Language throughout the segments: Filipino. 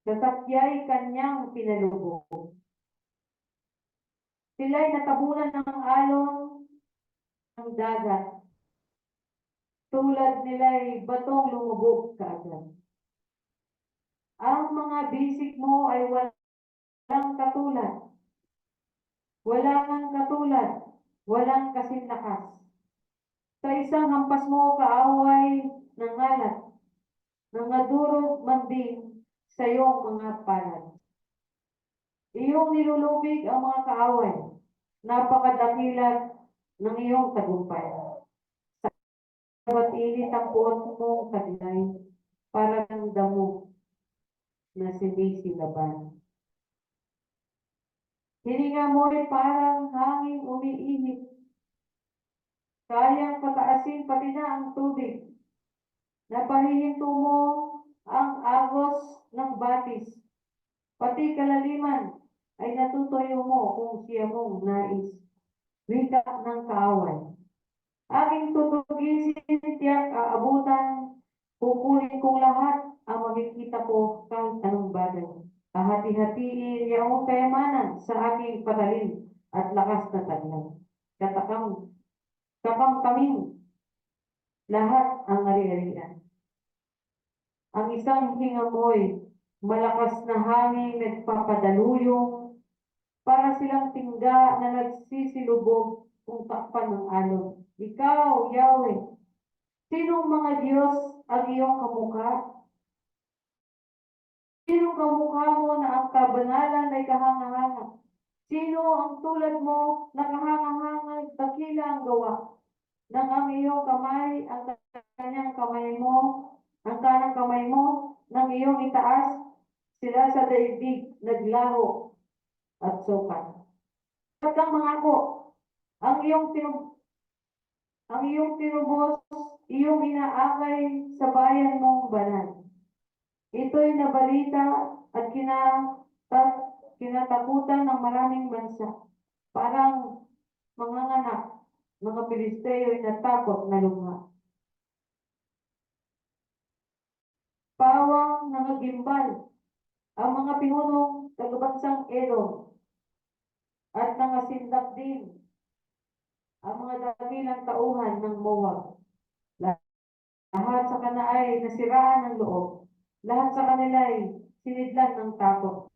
Sasakya'y kanyang pinalubog. Sila'y natabunan ng alon ng dagat. Tulad nila'y batong lumubog kaagad. Ang mga bisig mo ay walang katulad. Walang katulad. Walang kasinlakas. Sa isang hampas mo kaaway ng ngalat. Nangadurog man din sa iyong mga palad. Iyong nilulubig ang mga kaaway. Napakadakilat ng iyong tagumpay. Sa bawat init ang puot mo kadilay para ng damo na sinisilaban. Hininga mo'y parang hangin umiinit. Kayang pataasin pati na ang tubig. Napahihinto mo ang agos ng batis. Pati kalaliman ay natutuyo mo kung siya mong nais. Wika ng kaaway. Aking tutugisin, tiyak aabutan. Kukunin kong lahat ang makikita ko kahit anong bagay. Hahati-hatiin niya ang kayamanan sa aking patalim at lakas na taglay. Kapang-kaming lahat ang ari-arian. Ang isang hinga mo'y malakas na hangin nagpapadaluyong para silang tingga na nagsisilubog kung takpan ng alon. Ikaw, Yahweh, sinong mga Diyos ang iyong kamukha? Sinong kamukha mo na ang kabanalan ay kahanga-hanga? Sino ang tulad mo na kahanga-hanga, dakila ang gawa? Nang ang iyong kamay, ang kanyang kamay mo, ang kanang kamay mo, nang iyong itaas, sila sa daigdig naglaho at sukat. At ang mga ko, ang iyong tinubos, iyong inaakay sa bayan mong banal. Ito'y nabalita at kinatakutan ng maraming bansa. Parang manganganak, mga Pilisteo ay natakot na luma. Pawang nangagimbal ang mga pinunong tagabansang Edom at nangasindak din ang mga dakilang tauhan ng Moab. Lahat sa kanila ay nasiraan ng loob. Lahat sa kanila ay sinidlan ng takot.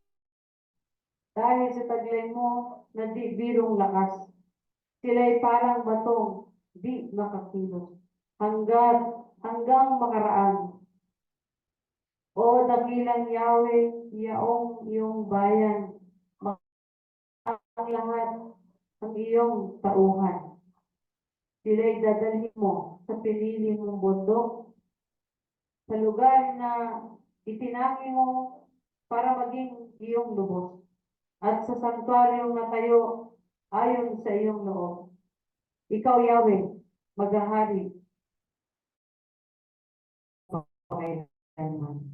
Dahil sa taglay mo na di birong lakas, sila'y parang batong di makakilos. Hanggang makaraan. O dakilang Yahweh, yaong iyong bayan, ang lahat ng iyong tauhan. Sila'y dadalhin mo sa pinili mong bundok, sa lugar na itinagi mo para maging iyong lubos, at sa santuaryong natayo ayon sa iyong loob. Ikaw, Yahweh, maghahari pagkailanman.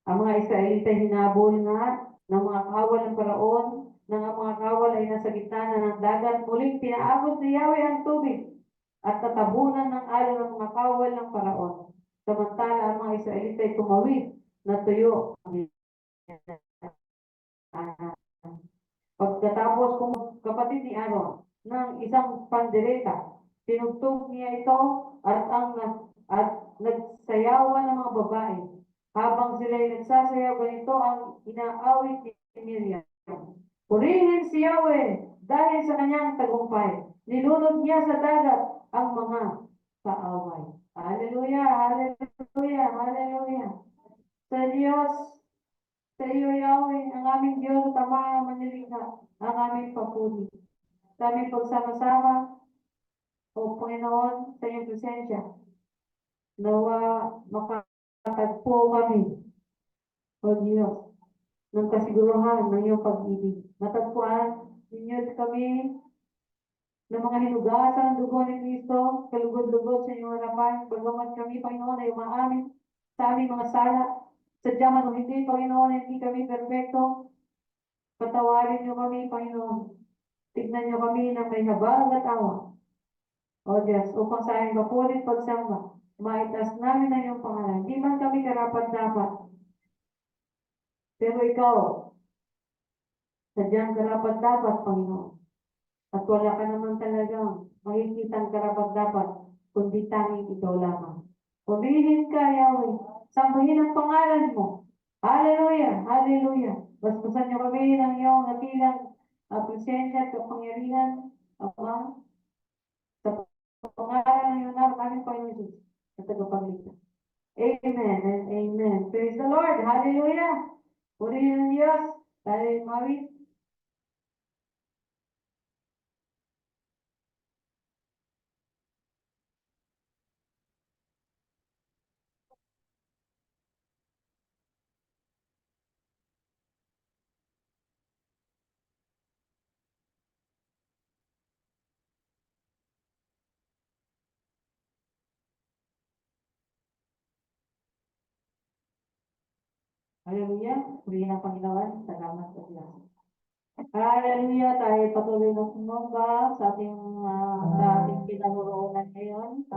Ang mga Israelita hinabol nga ng mga kawal ng Paraon, nang ang mga kawal ay nasa gitna na ng dagat. Muling pinaagos ni Yahweh ang tubig at tatabunan ng alon ng mga kawal ng Paraon. Samantala ang mga Israelita ay tumawid na tuyo. Pagkatapos kung kapatid ni Aaron ng isang pandereta, tinugtog niya ito at nagsayawan ng mga babae. Habang sila'y nagsasayaw, ganito ang inaawit ni Miriam. Purihin si Yahweh dahil sa kanyang tagumpay. Nilunod niya sa dagat ang mga kaaway. Hallelujah, hallelujah, hallelujah. Sa Diyos, sa iyo, Yahweh, ang aming Diyos at Ama Manlilikha, ang aming papuri. Sa aming pagsama-sama, o Panginoon, sa iyong presensya, nawa makatagpo kami, o Diyos, ng kasiguruhan ng iyong pag-ibig. Matagpuan ninyo kami ng mga hinugasan ng dugo ni Kristo, kalugod-lugod sa iyong harapan, bagamat kami, Panginoon, ay umaamin sa aming mga sala. Sadya man o hindi, Panginoon, hindi kami perfecto. Patawarin niyo kami, Panginoon. Tignan niyo kami na may habag at awa. O Diyos, upang sa aming mapulit pagsamba, maitas namin ang iyong pangalan. karapat-dapat. Pero ikaw, sadyang karapat-dapat, Panginoon. At wala ka naman talagang makikitang karapat-dapat, kundi tanging ikaw lamang. Pumilin ka, Yahweh. Sambahin ang pangalan mo. Hallelujah! Hallelujah! Basbasan niyo kami ng iyong nakilang presensya at kapangyarihan, Ama, sa pangalan ng iyong naman, aming Panginoon Jesus, na tagapagligtas. Amen and amen. Praise the Lord. Hallelujah. Purihin ang Diyos. Tayo mawit. Hallelujah. Purihin ang Panginoon. Salamat sa Diyos. Hallelujah. Tayo patuloy na sumamba sa ating kinaroroonan ngayon.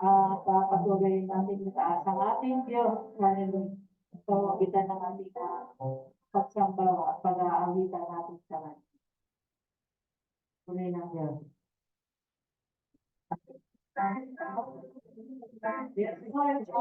At patuloy natin itaas ang ating Diyos. Hallelujah. So, kita ng ating pagsamba at pag-aawitan natin sa Kanya. Tuloy ng Diyos. Yes, Lord. Yes, Lord.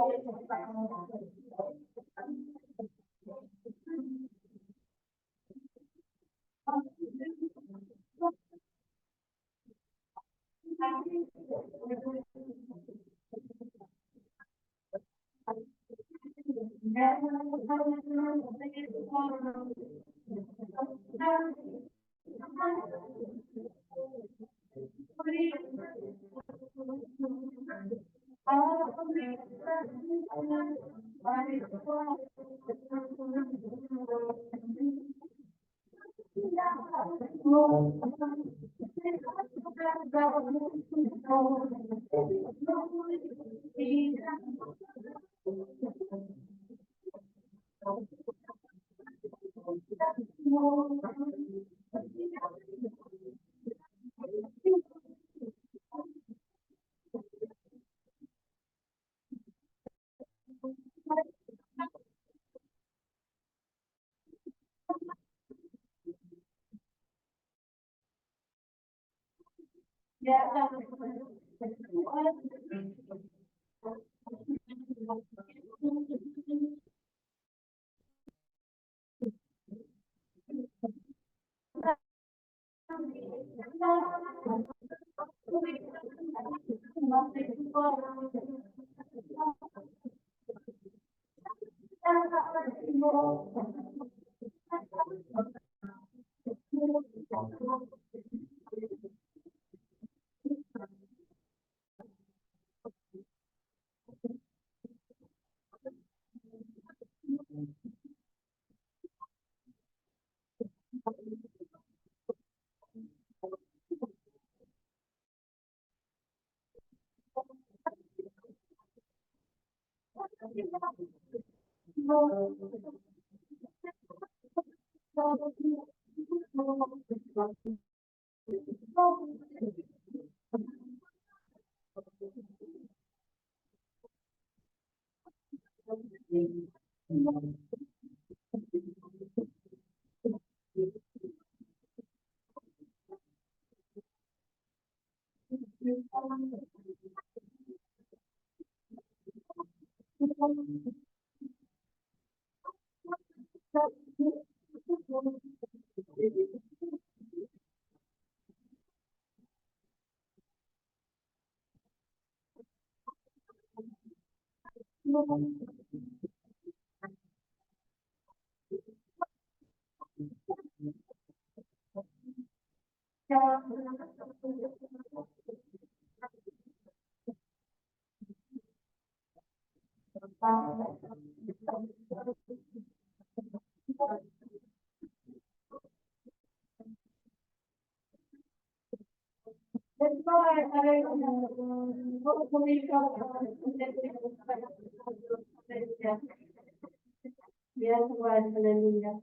Hallelujah.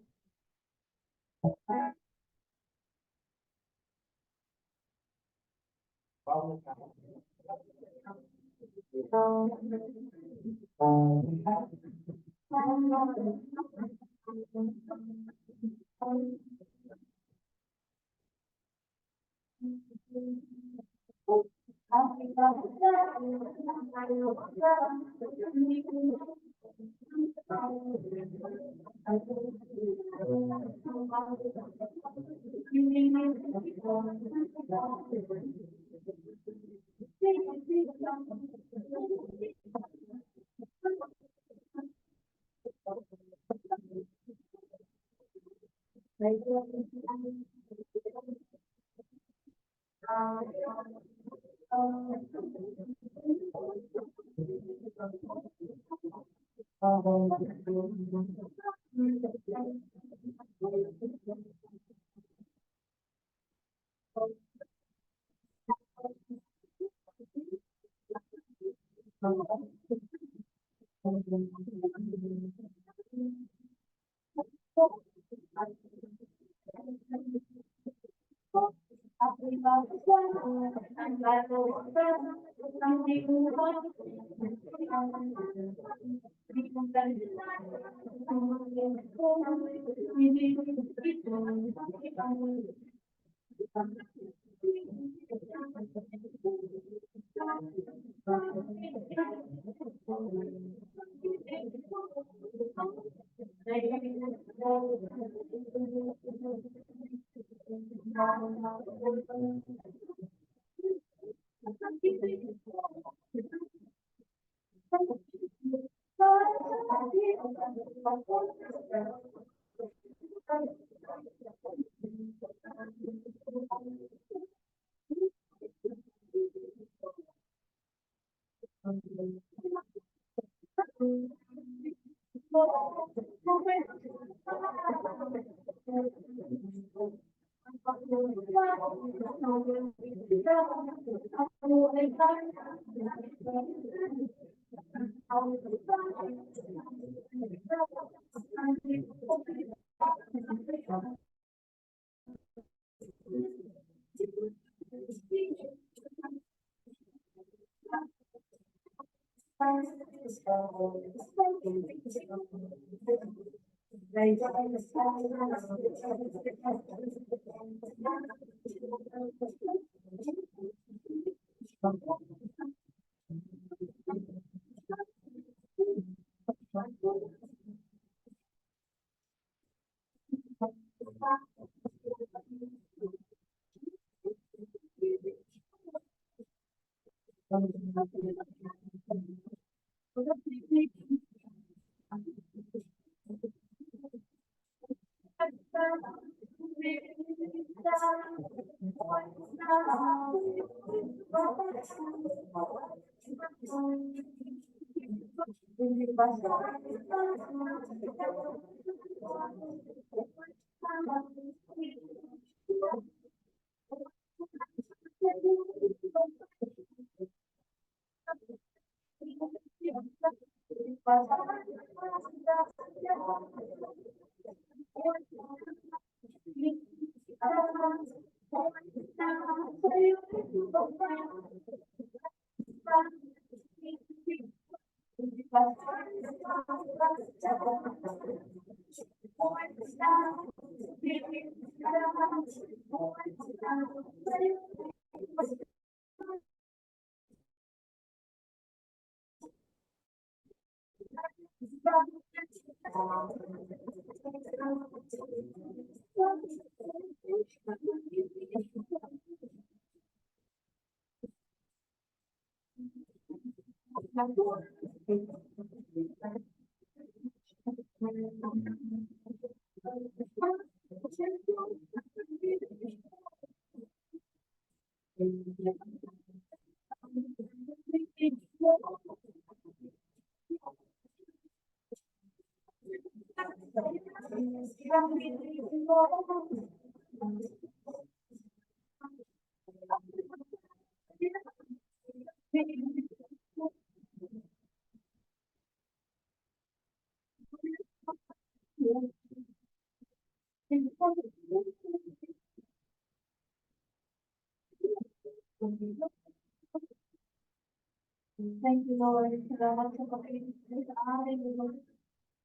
Thank you, Lord. Salamat sa pakikinig sa amin, Lord.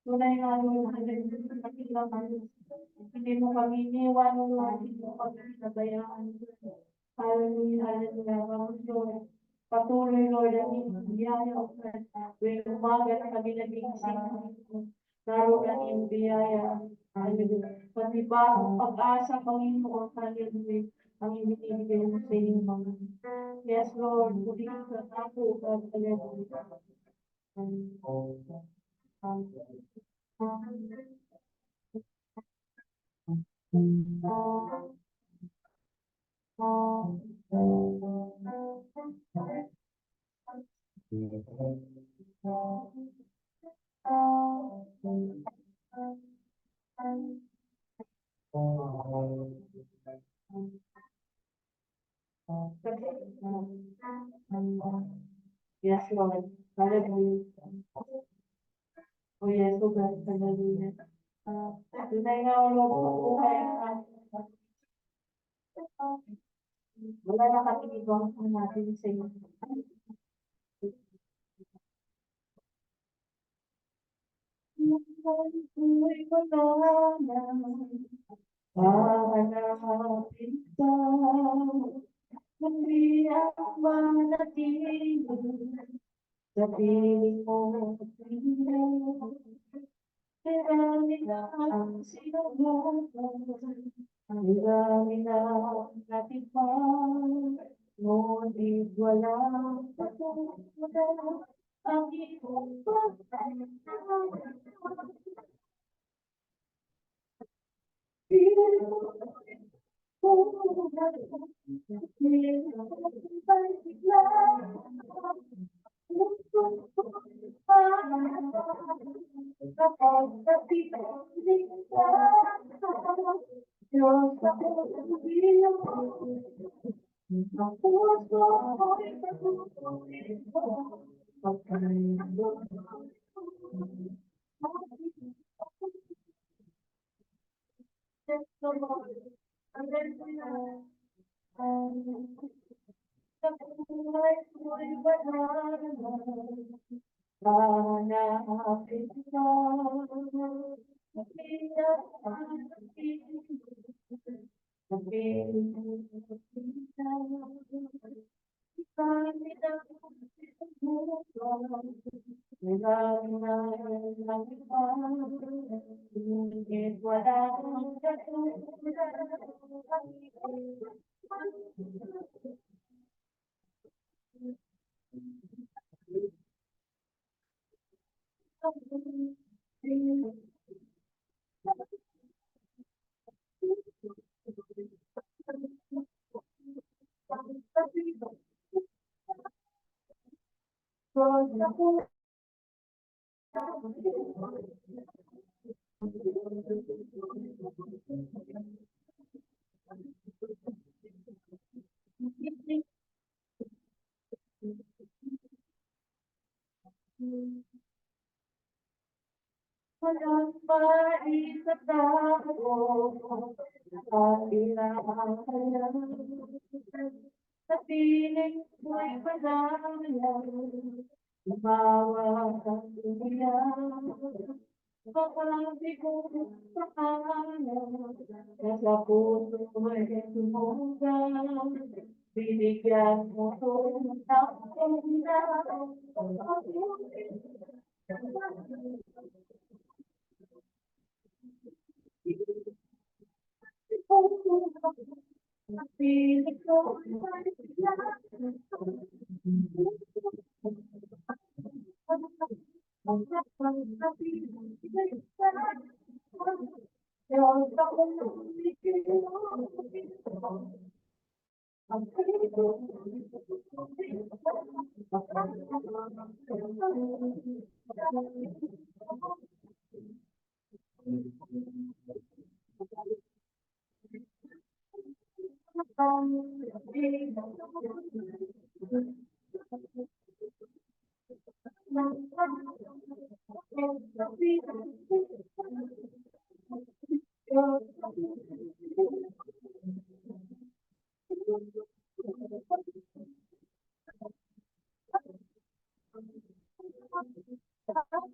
Tunay nga, Lord, hanggang sa kailangan. Hindi mo kami iniwan, Lord. Hindi mo kami nabayaan. Hallelujah, hallelujah. Vamos, Lord. Patuloy, Lord, ang iyong biyaya o tuwing umaga na kami nagising. Naroon ang iyong biyaya. Hallelujah. Pati ba ang pag-asa, Panginoon, hallelujah. Ang ibinibigay mo sa iyong mga. Yes, Lord. Purihin ka ako, God, hallelujah. Yes, Lord. Hallelujah. Oh, yes, oh God. Hallelujah. Tunay nga, O Lord, mabuhay ang wala na kami ibang natin sa iyo. Buhay ko na hahanapin ka. Hindi ako manatili sa piling mo. Marami na ang sinubukan, marami na ang natipan, ngunit walang patutungan ang iyong pagmamahal. Walang maisip na ako ang pinakakaya. Sa piling mo'y malayan, lumawa ang dunia. Baka di ko makahanan, nasa puso mo'y tumugan. Binigyan mo ko ng Kapag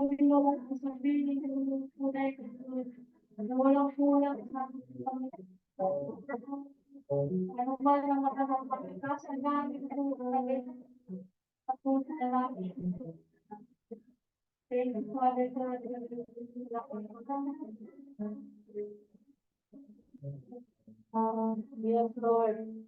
binuhat mo sa piling, kulay ko, walang kulang sa ano ba ang makakapagpakas ang gamit ko kagay ako sa namin. Thank you, Father God. Yes, Lord.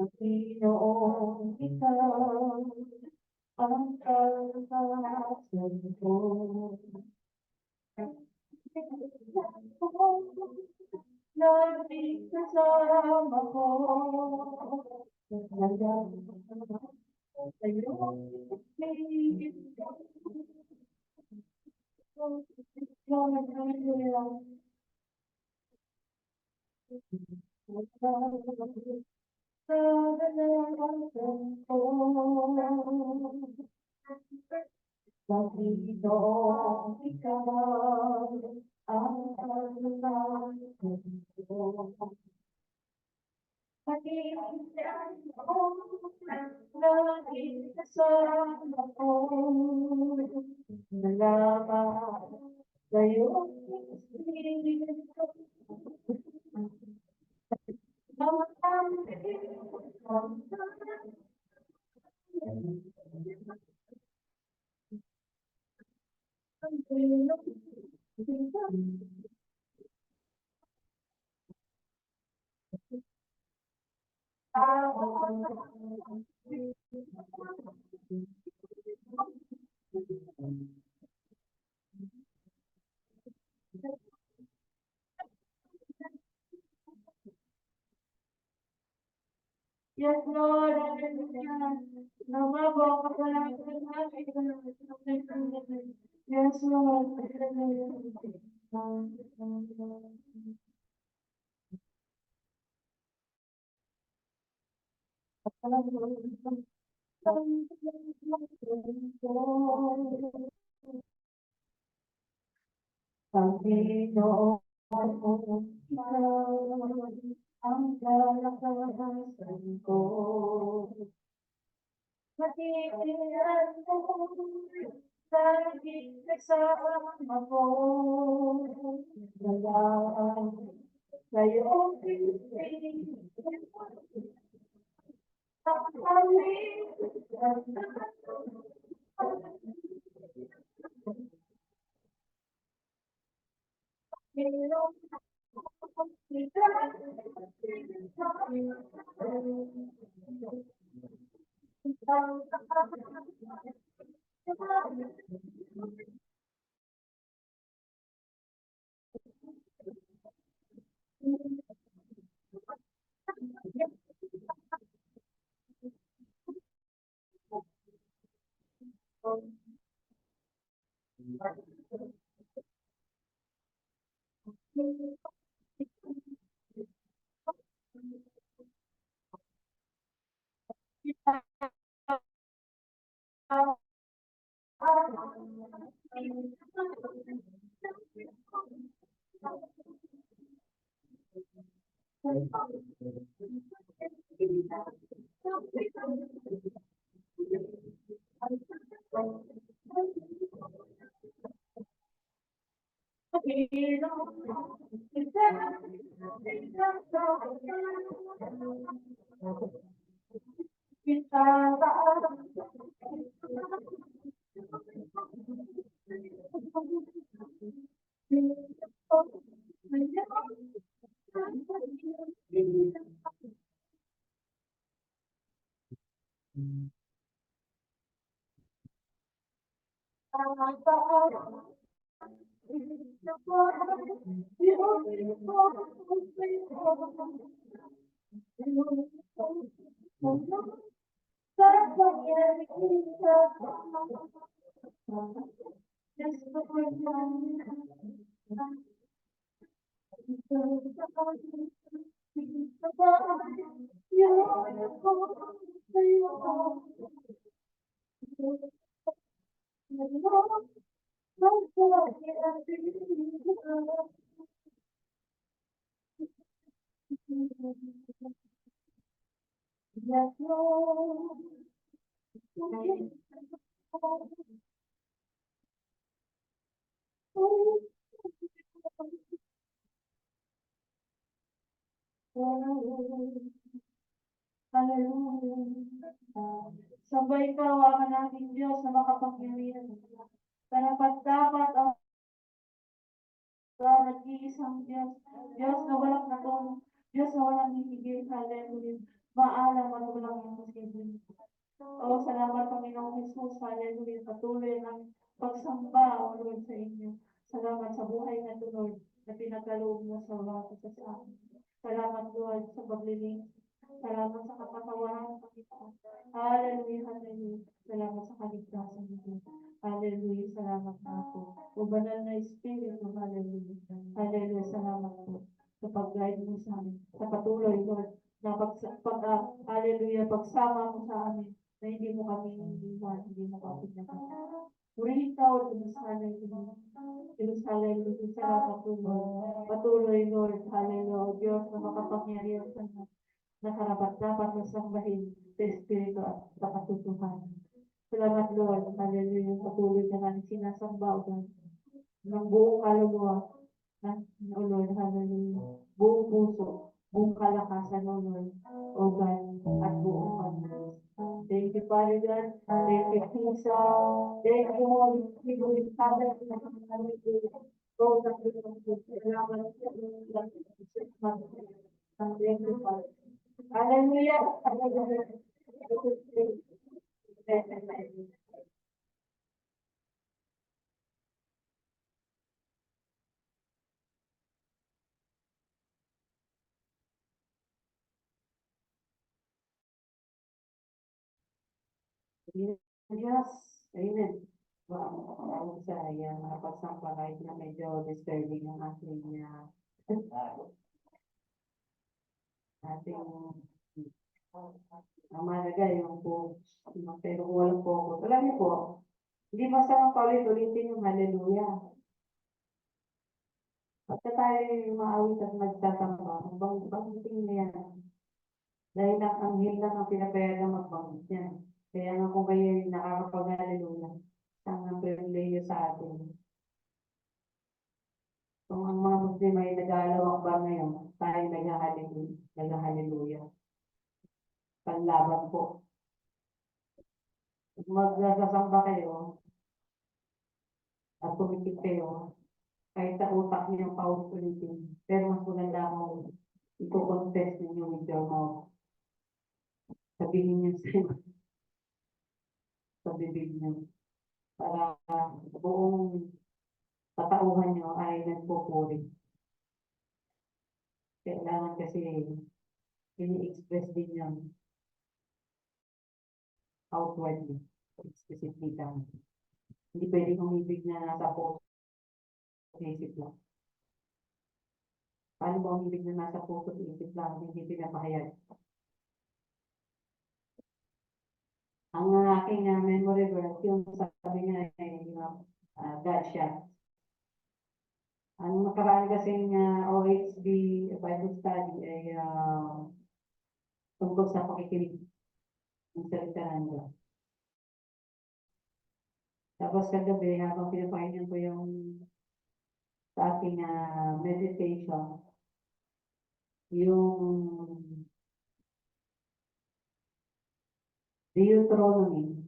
Panginoon, ikaw ang kalakasan ko. Laging kasama ko. Panginoon, ikaw ang kalakasan ko. Laging kasama ko. Nalaman sa'yo, Yes, Lord, hallelujah. Namabok ako lang sa namin. Yes, Lord, hallelujah. Panginoon, ikaw ang kalakasan ko. Matitiran ko, laging kasama ko. Nalaan sa'yo, ang aming Hallelujah. Sabay kawakan natin Diyos na makapangyarihan. Karapat dapat ang nag-iisang Diyos. Diyos na walang natulong. Diyos na walang hihigil. Hallelujah. Maalam at walang imposible. O salamat Panginoong Jesus. Hallelujah. Patuloy ng pagsamba o Lord sa inyo. Salamat sa buhay na ito, Lord, na pinagkaloob mo sa bawat isa sa amin. Salamat, Lord, sa paglilingkod. Salamat sa kapatawaran ng Panginoon. Hallelujah, hallelujah. Salamat sa kaligtasan mo. Hallelujah, salamat na po. O banal na Espiritu, hallelujah. Hallelujah, salamat po. Sa pag-guide mo sa amin. Sa patuloy, Lord, na hallelujah, pagsama mo sa amin, na hindi mo kami iniwan, hindi mo kami pinagkakaroon. Purihin ka, O Diyos, hallelujah. Diyos, hallelujah, salamat po, Lord. Patuloy, Lord, hallelujah, Diyos, na makapangyarihan sa mga nakarapat dapat na sambahin sa Espiritu at sa katotohanan. Salamat, Lord. Hallelujah. Patuloy na namin sinasamba o ng buong kaluluwa o Lord. Hallelujah. Buong puso, buong kalakasan o Lord. O God, at buong pagkakas. Thank you, Father God. Thank you, Jesus. Thank you, Holy Spirit. Father, thank you, Father. Hallelujah. Yes, amen. Wow, saya napasamba kahit na medyo disturbing ang ating ang mahalaga yung po, pero kung walang focus. Alam niyo po, hindi masamang paulit-ulitin yung hallelujah. Pagka tayo yung maawit at magtatamba, banggitin niya yan. Dahil ang anghel lang ang pinapayagan magbanggit yan. Kaya nga kung kayo yung nakakapag-hallelujah, ang privileyo sa atin. Kung ang mga Muslim ay nag-aalawak ba ngayon, tayo nag-hallelujah. Panlaban po. Kung magsasamba kayo, at pumikit kayo, kahit sa utak niyo paulit-ulitin, pero mas maganda kung i-contest ninyo with your mouth. Sabihin niyo sa bibig niyo para buong katauhan niyo ay nagpupuri. Kailangan kasi ini-express din yan outwardly, explicitly lang. Hindi pwede umibig na nasa puso, isip lang. Paano ba umibig na nasa puso, isip lang, hindi pinapahayag? Ang aking memory verse, yung sabi niya ay God shot. Ang nakaraan kasing OHB Bible Study ay tungkol sa pakikinig ng salita ng Diyos. Tapos kagabi, habang pinapakinggan ko yung sa aking meditation, yung Deuteronomy,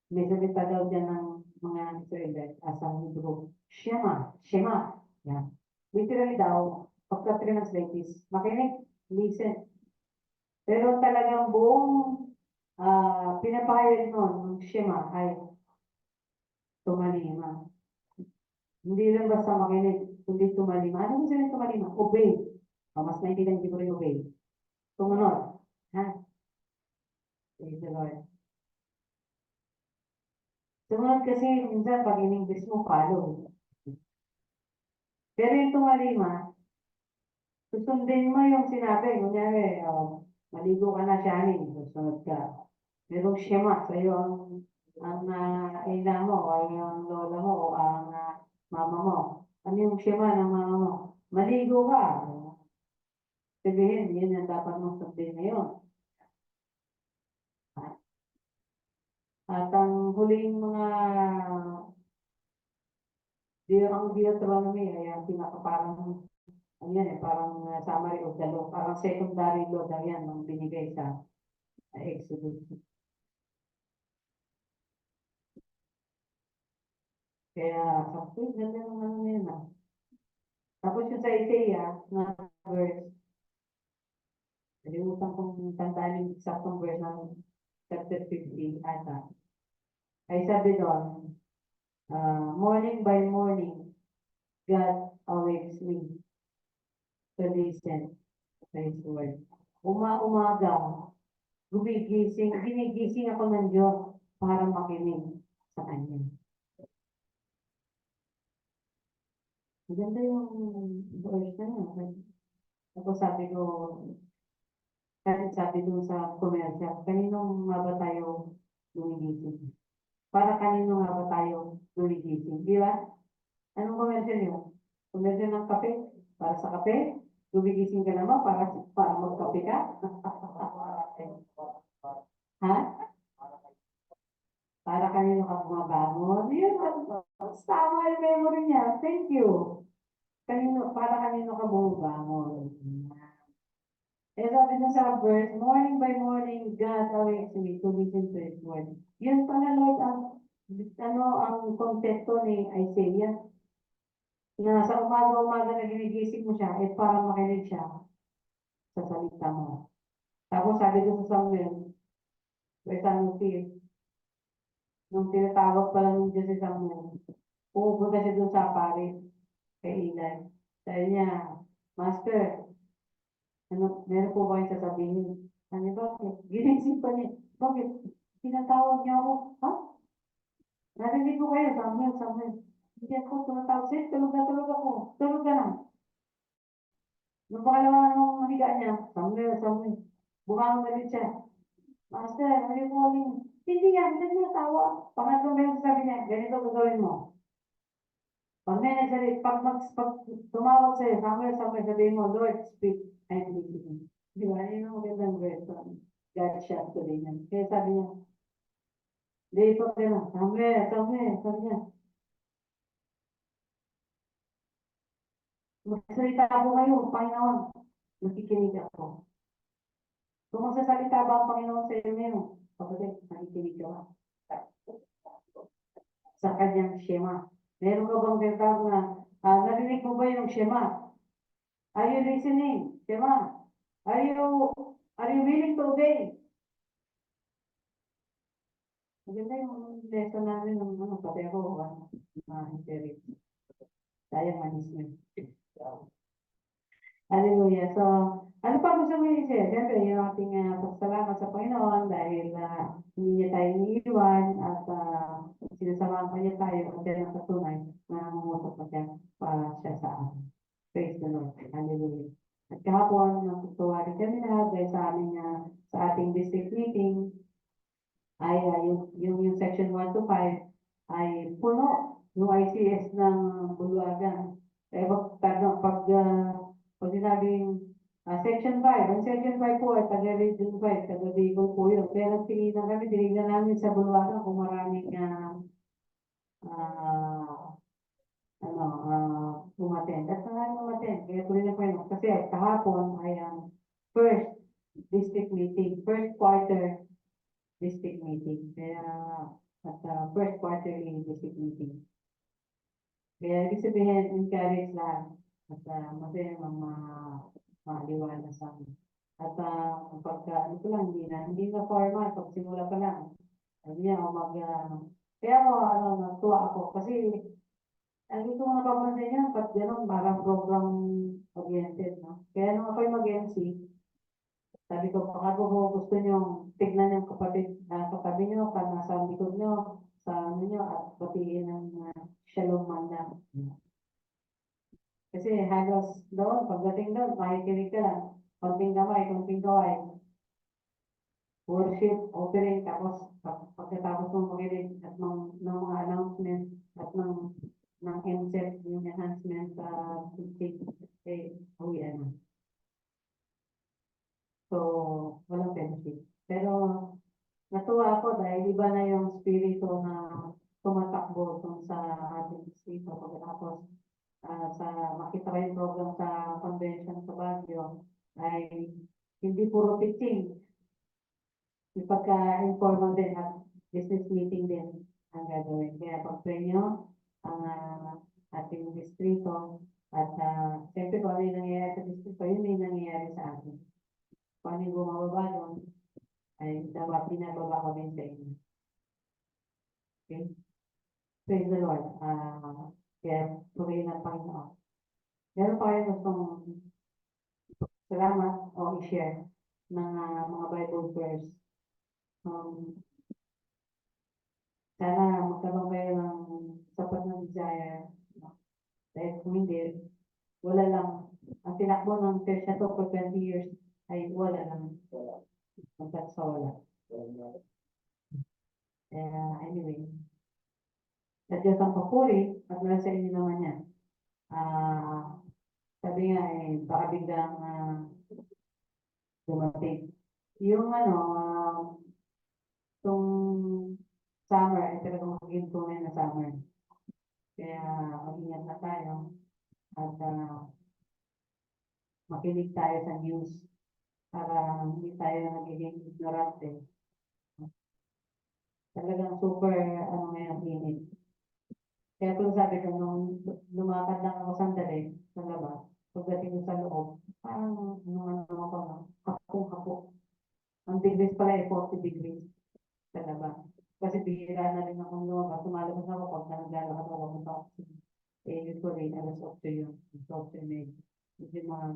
may salita daw dyan ng mga Israelite as ang Hebrew. Shema, Shema. Yan. Literally daw, pagka-translate is, makinig, listen. Pero talagang buong pinapahayag nun, ng Shema ay tumanima. Hindi lang basta makinig, kundi tumalima. Ano gusto nyo tumalima? Obey. Mas naintindihan hindi ko rin obey. Tumunod. Ha? Praise the Lord. Sumunod kasi minsan pag in-English mo, follow. Pero yung tumalima, susundin mo yung sinabi. Kunyari, maligo ka na siya, susunod ka. Merong shema sa iyo ang ina mo, o ang lola mo, o ang mama mo. Ano yung shema ng mama mo? Maligo ka. Sabihin, yun ang dapat mong sundin ngayon. At ang huling mga ang Deuteronomy ay ang pinakaparang ano yan parang summary of the law, parang secondary law daw yan ang binigay sa Exodus. Kaya, sabi, ganda ng ano na yun Tapos yung sa Isaiah, na verse, nalimutan kong tandaan yung exactong verse ng chapter 15 ata. Ay sabi doon, morning by morning, God awakes me to listen to His word. Umaga, ginigising ako ng Diyos para makinig sa Kanya. Maganda yung verse na yun. Ako sabi doon sa commercial, kaninong nga ba tayo gumigising? Para kanino nga ba tayo gumigising? Di ba? Anong commercial yun? Commercial ng kape? Para sa kape? Gumigising ka naman para magkape ka? Ha? Para kanino ka bumabangon? Yun, tama yung memory niya. Thank you. Para kanino ka bumabangon? Eh, sabi na sa verse, morning by morning, God awakes me to listen to His word. Yun pala, Lord, ang konsepto ni Isaiah. Na sa umaga-umaga na ginigising mo siya, eh para makinig siya sa salita mo. Tapos sabi ko sa Samuel, wait ano nung tinatawag pa lang ng Diyos si Samuel, pupunta siya dun sa pare kay Eli. Sabi niya, Master, meron po ba yung sasabihin? Sabi, bakit? Ginising pa niya, bakit? Tinatawag niya ako, ha? Narinig ko kayo, Samuel. Hindi ako tumatawag sa'yo, tulog ako. Tulog ka na. Nung pangalawa nung higa niya, Samuel. Bumangon ulit siya. Master, ano yung calling? Hindi niya tawa. Pangatlong beses sabi niya, ganito gagawin mo. Pag tumawag sa'yo, Samuel, sabihin mo, Lord, speak, I'm listening. Di ba? Yun ang magandang verse. God shot ko din yan. Kaya sabi niya, dito ka na, Samuel, sabi niya, magsalita ako ngayon, Panginoon, nakikinig ako. Kung magsasalita ba ang Panginoon sa iyo ngayon, kapatid, nakikinig ka ba? Sa kanyang shema. Meron ka bang tinatawag na, narinig mo ba yung shema? Are you listening? Shema. Are you willing to obey? Maganda yung lesson namin ng pati ako, interest. Sayang management. Hallelujah. So, ano pa gusto mo i-share? Siyempre, yung ating pagsalamat sa Panginoon dahil hindi niya tayo iniiwan at sinasamahan pa niya tayo at yan ang patunay na mumutok pa siya para siya sa amin. Praise the Lord. Hallelujah. At kahapon, nagtutuwari kami lahat dahil sa ating district meeting ay yung section 1 to 5 ay puno yung ICS ng Buluagan. Eh, pag sinabing section 5, ang section 5 po ay taga-region 5, taga-Bicol po yun. Pero tinignan namin sa Buluagan kung maraming umattend. At maraming umattend. Kaya tuloy na po yun. Kasi kahapon ay ang first district meeting, first quarter district meeting. Kaya first quarterly district meeting. Kaya ibig sabihin, encourage lahat. At masaya maliwanag sa amin. At ano ko lang, hindi na formal, pag simula pa lang. Sabi niya, kaya ako, natuwa ako. Kasi Ang gusto ko napapansin yan, pag gano'n, parang program oriented, no? Kaya nung ako'y mag-MC, sabi ko, baka po gusto nyo tignan yung kapatid, katabi nyo, nasa likod nyo, sa ano nyo, at batiin ng Shalom Manda. Kasi halos doon, pagdating doon, makikinig ka lang. Konting kamay, konting kaway. Worship, offering, tapos pagkatapos mong makinig at ng mga announcement at ng MCET, yung enhancement sa teaching, eh, uwian na. So, walang benefit. Pero, natuwa ako dahil iba na yung spirito na tumatakbo kung sa ating distrito. Pagkatapos, sa makita ko yung program sa convention sa Baguio, ay hindi puro teaching, ipagka-informal din at business meeting din ang gagawin. Kaya pag-pray nyo ang ating distrito at siyempre kung ano yung nangyayari sa distrito, yun yung nangyayari sa atin. Kung ano yung bumababa doon, ay dapat pinababa ko din sa inyo. Okay? Praise the Lord. Kaya puri ng Panginoon. Meron pa kayo gustong salamat o i-share ng mga Bible verse. Sana magkaroon kayo ng sapat na desire. No? Dahil kung hindi, wala lang. Ang tinakbo ng church na to for 20 years ay wala lang. Magkat sa wala. Anyway, sa Diyos ang papuri at wala sa inyo naman yan. Sabi nga eh, baka biglang dumating. Yung itong summer ay talagang magiging tunay na summer. Kaya mag-ingat na tayo at makinig tayo sa news para hindi tayo nagiging ignorante. Talagang super, ngayon, init. Kaya kung sabi ko, nung lumakad lang ako sandali sa labas, pagdating ko sa loob, parang, ako, hapong-hapo. Ang degrees pala ay 40 degrees sa labas. Kasi bihira na rin akong lumabas. Tumalabas ako pag naglalakad ako sa office. Eh, usually, alas 8 yun. Alas 8 may hindi na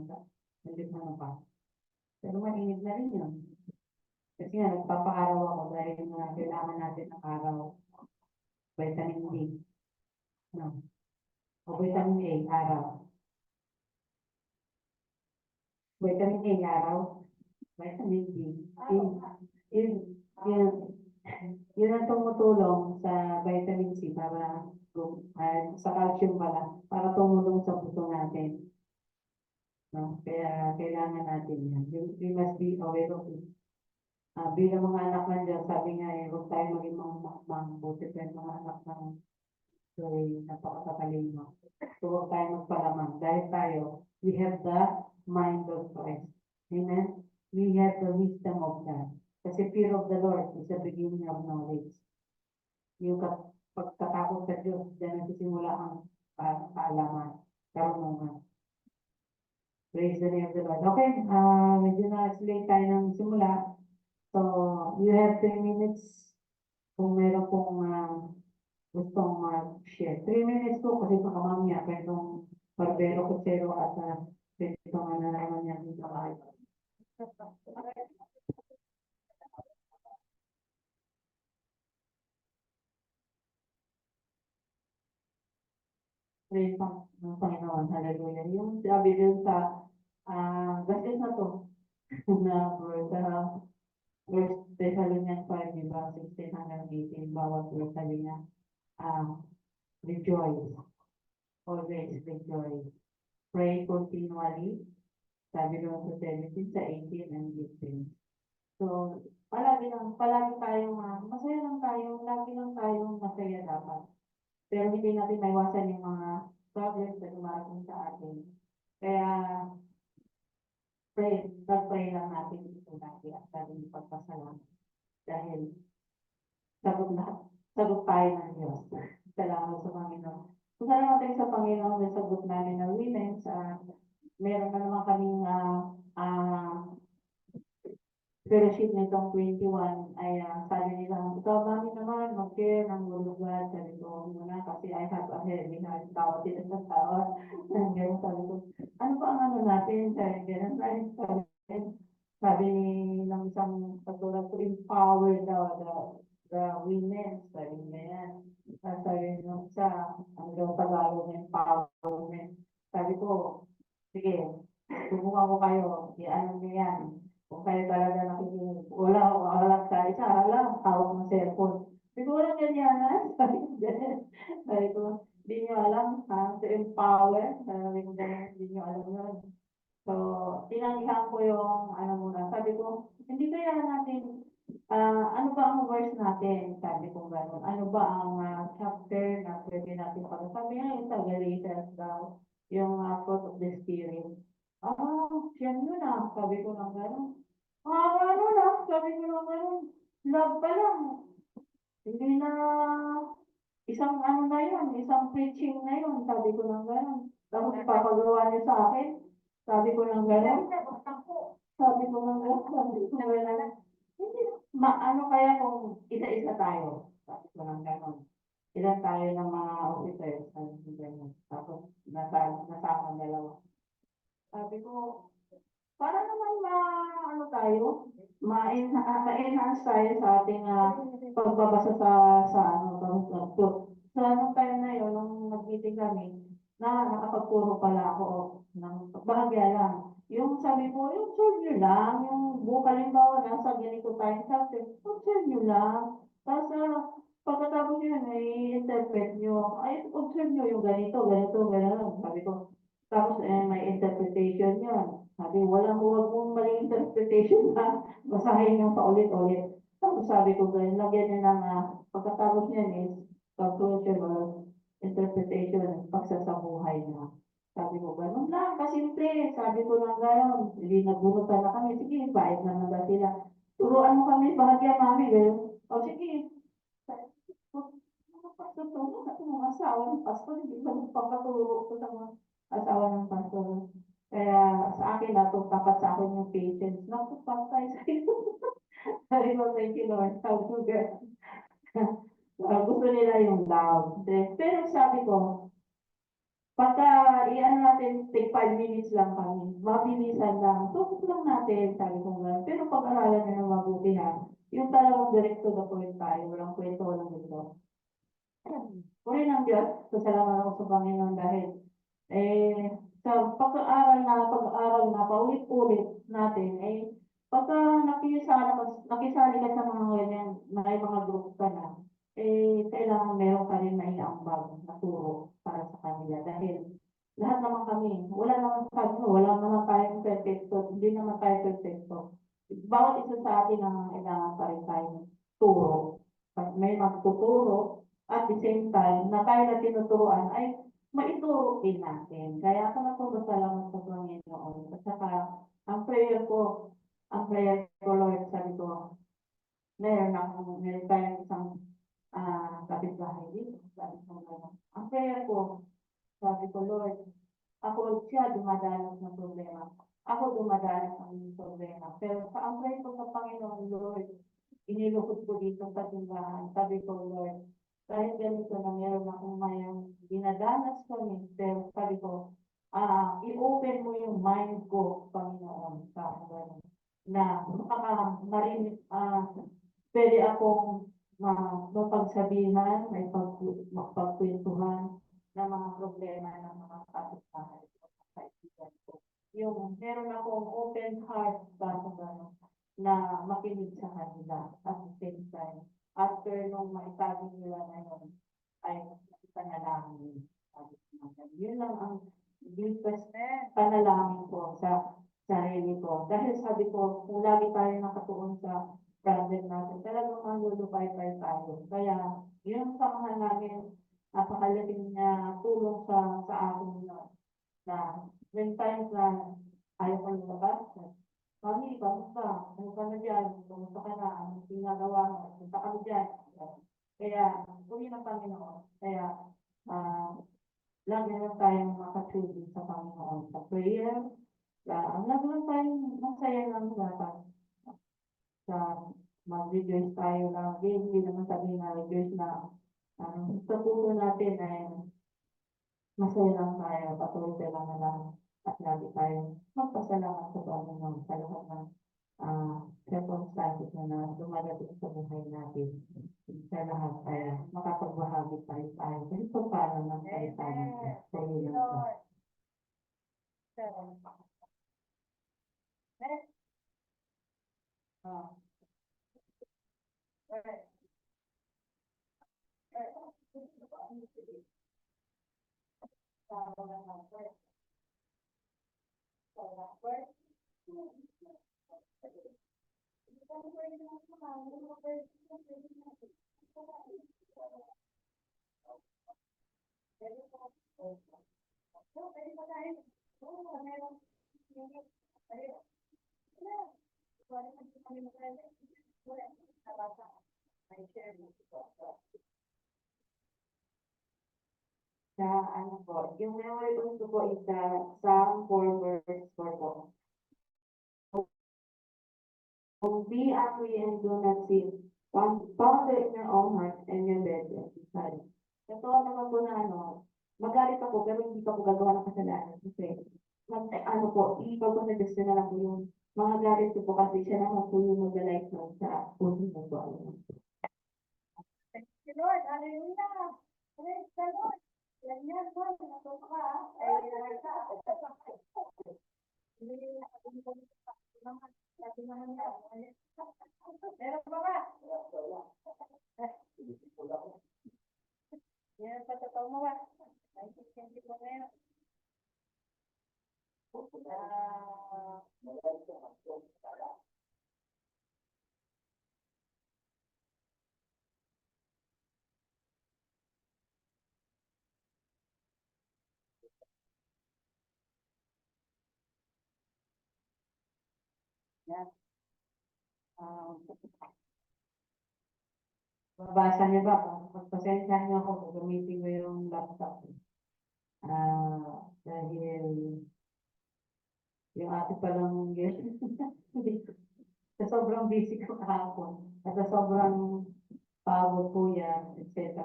pa. Pero mainit na rin yun. Kasi nga, nagpapaaraw ako dahil kailangan natin ng araw. Vitamin D. No? O vitamin A, araw. Vitamin A, araw. Vitamin D. Yun, yun, yun ang tumutulong sa vitamin C para sa calcium pala, para tumulong sa puso natin. No? Kaya kailangan natin yan. We must be aware of it. Bilang mga anak ng Diyos, sabi nga huwag tayo maging mga makmang, buti pa yung mga anak ng napakatatalino. So huwag tayo magpalamang. Dahil tayo, we have the mind of Christ. Amen? We have the wisdom of God. Kasi fear of the Lord is the beginning of knowledge. Yung pagkatakot sa Diyos, dyan nagsisimula ang kaalaman, karunungan. Praise the name of the Lord. Okay, medyo na-explain tayo ng simula. So, you have 3 minutes kung meron pong gustong share. 3 minutes po kasi baka mamaya pwedeng barbero, kutsero at pwedeng naman yan dito kahit. Praise ng Panginoon. Hallelujah. Yung sabi dun sa gastos na to na First Thessalonians 5, diba? 16 hanggang 18, bawat verse sabi niya, rejoice. Always rejoice. Pray continually. Sabi naman sa 17, sa 18 and 18. So, palagi tayong, masaya lang tayo, lagi lang tayong masaya dapat. Pero hindi natin maiwasan yung mga problems na dumarating sa atin. Kaya, pag-pray lang natin ito lagi at laging pagpasalamat. Dahil, sagot tayo ng Diyos. Salamat sa Panginoon. Kung salamat tayo sa Panginoon na sagot namin ng women, meron na naman kaming fellowship nitong 21 ay sabi nila, ikaw mami naman, mag-share ng Word of God. Sabi ko, muna kasi I have a heavy heart. Tawad din sa tao. Ganun sabi ko, ano ba ang ano natin? Sabi ganun, sabi ng isang pagtulad ko, empower daw the women. Sabi niya yan. Sabi nung isa, ano daw Tagalog ng empowerment. Sabi ko, sige, subukan ko kayo, i-ano niyo yan. Kung kayo talaga nakikinig, wala sa isa, alam, hawak ng cellphone. Siguro ganyan, ha? Sabi ko, ganyan. Sabi ko, hindi nyo alam, ha? To empower, sabi ko, ganyan, hindi nyo alam yun. So, tinanggihan ko yung, ano muna, sabi ko, hindi kaya natin, ano ba ang verse natin? Sabi ko gano'n. Ano ba ang chapter na pwede natin pag sabi nga yung sa Galatians daw, yung fruit of the Spirit. Yan yun sabi ko lang gano'n. Ano lang, sabi ko lang gano'n. Love pa lang. Hindi na isang ano na yun, isang preaching na yun, sabi ko lang gano'n. Tapos ipapagawa niyo sa akin, sabi ko lang gano'n. Sabi ko lang gano'n, sabi ko gano'n. Hindi, ano kaya kung isa-isa tayo? Sabi ko lang gano'n. Ilan tayo ng mga officers, sabi ko gano'n. Tapos nasama dalawa. Sabi ko, para naman ano tayo, ma-enhance tayo sa ating pagbabasa sa so, sa nung time na yun, nung nag-meeting kami, nakapagpuro pala ako ng bahagya lang. Yung sabi ko, yung serve nyo lang, yung halimbawa nasa ganito tayo subject, yung serve nyo lang. Tapos pagkatapos yun, ay interpret nyo, ay observe nyo yung ganito, ganito, ganito. Sabi ko, tapos may interpretation yun. Sabi, huwag mong maling interpretation basahin yung paulit-ulit. Tapos sabi ko, ganyan, lagyan niya ng, pagkatapos niyan is, conclusion or interpretation, pagsasabuhay na. Sabi ko, ganun lang, kasimple. Sabi ko lang gano'n, hindi nagbunutan na kami. Sige, bayad naman ba sila? Turuan mo kami, bahagya mami, gano'n. O sige, mga pastor to, mga asawa ng pastor, hindi ba nagpapaturo ko sa mga asawa ng pastor. Kaya sa akin tapat sa akin yung patience. Naku, patay sa ito. Sabi ko, thank you Lord. Sabi ko, gusto nila yung love. Pero sabi ko, pagka iyan natin, take 5 minutes lang kami, mabilisan lang, tukot lang natin, sabi ko nga. Pero pag-aralan nyo ng mabuti yung talagang direct to the point tayo, walang kwento, walang gusto. Puri ng Diyos, pasalamat ako sa Panginoon dahil sa pag-aaral na paulit-ulit natin, pagka nakisali ka sa mga ganyan, may mga group ka na, kailangan meron ka rin maiambag na turo para sa kanila. Dahil lahat naman kami, wala naman tayong perfecto, hindi naman tayo perfecto. Bawat isa sa atin ang kailangan pa rin tayong turo. Pag may magtuturo, at the same time, na tayo na tinuturuan ay maituro din natin. Kaya ako nagpapasalamat sa Panginoon. At saka, ang prayer ko, Lord, sabi ko, meron tayong isang kapitbahay dito. Sabi ko, ang prayer ko, sabi ko, Lord, ako siya dumadanas ng problema. Ako dumadanas ng problema. Pero ang prayer ko sa Panginoon, Lord, inilukod ko dito sa simbahan. Sabi ko, Lord, dahil ganito na meron akong mayang dinadanas kami, pero sabi ko, i-open mo yung mind ko, Panginoon, sa ganun. Na marinig, pwede akong mapagsabihan, mapagkwentuhan ng mga problema ng mga kapitbahay ko, kaibigan ko. Yung meron akong open heart sa ganun, na makinig sa kanila at the same time. After nung maisabi nila na yun, ay panalangin. Sabi ko nga, yun lang ang deepest panalangin ko sa sarili ko. Dahil sabi ko, kung lagi tayo nakatuon sa brother natin, talagang manlulupay-pay tayo. Kaya, yun sa mga namin, napakalaking tulong sa akin na when times na ayaw ko lumabas, Mami, kamusta? Ano ka na dyan? Kamusta ka na? Anong ginagawa mo? Punta kami dyan. Kaya, uli ng Panginoon. Kaya, lagi lang tayong makatulog sa Panginoon sa prayer. Lagi lang tayong masaya lang dapat. sa mag-rejoice tayo lagi, hindi naman sabihin na rejoice na sa puso natin ay masaya lang tayo, patuloy lang na lang at lagi tayo magpasalamat sa Panginoon sa lahat ng circumstances na dumadating sa buhay natin. Sa lahat ay makapagbahagi tayo kasi so para ng kailangan sa ilang sa ano po, yung memory ko po is Psalm 4 verse 4 po. Be angry and do not sin. Ponder in your own heart and your bed and decide. Totoo naman po na magalit ako pero hindi pa po gagawa ng kasalanan. Kasi, ipagpasagdas na lang po yung mga galit ko po kasi siya naman po yung mag-like nun sa puso mo po. Thank you, Lord. Hallelujah. Praise the Lord. Yan yan, Lord. Natuto ka. Ay, meron pa ba? Yan, patataw mo ba? Naintindihan ko ngayon. Yan. Mabasa niyo ba? Pagpasensya niyo ako, gagamitin ko yung laptop. Dahil yung ate palang sa sobrang busy ko kahapon, at sa sobrang pagod po yan, etc.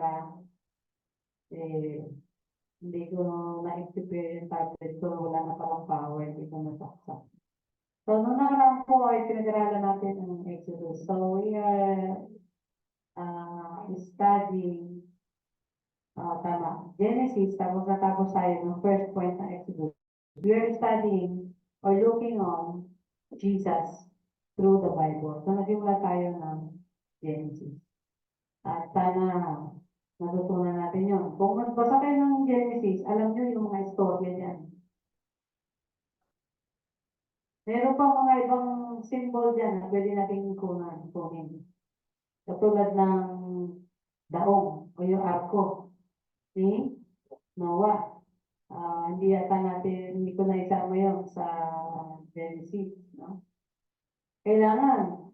Hindi ko na-prepare yung tablet ko, wala na palang power, hindi ko nasaksak. So, nung nakaraan po ay pinag-aralan natin ang Exodus. So, we are studying Genesis, tapos natapos tayo ng first point ng Exodus. We are studying or looking on Jesus through the Bible. So, nagsimula tayo ng Genesis. At sana natutunan natin yun. Kung magbasa kayo ng Genesis, alam nyo yung mga istorya niyan. Meron pa mga ibang symbol dyan na pwede natin kunin. Katulad ng daong o yung arko ni Noah. Hindi ko na isama yun sa Genesis. No? Kailangan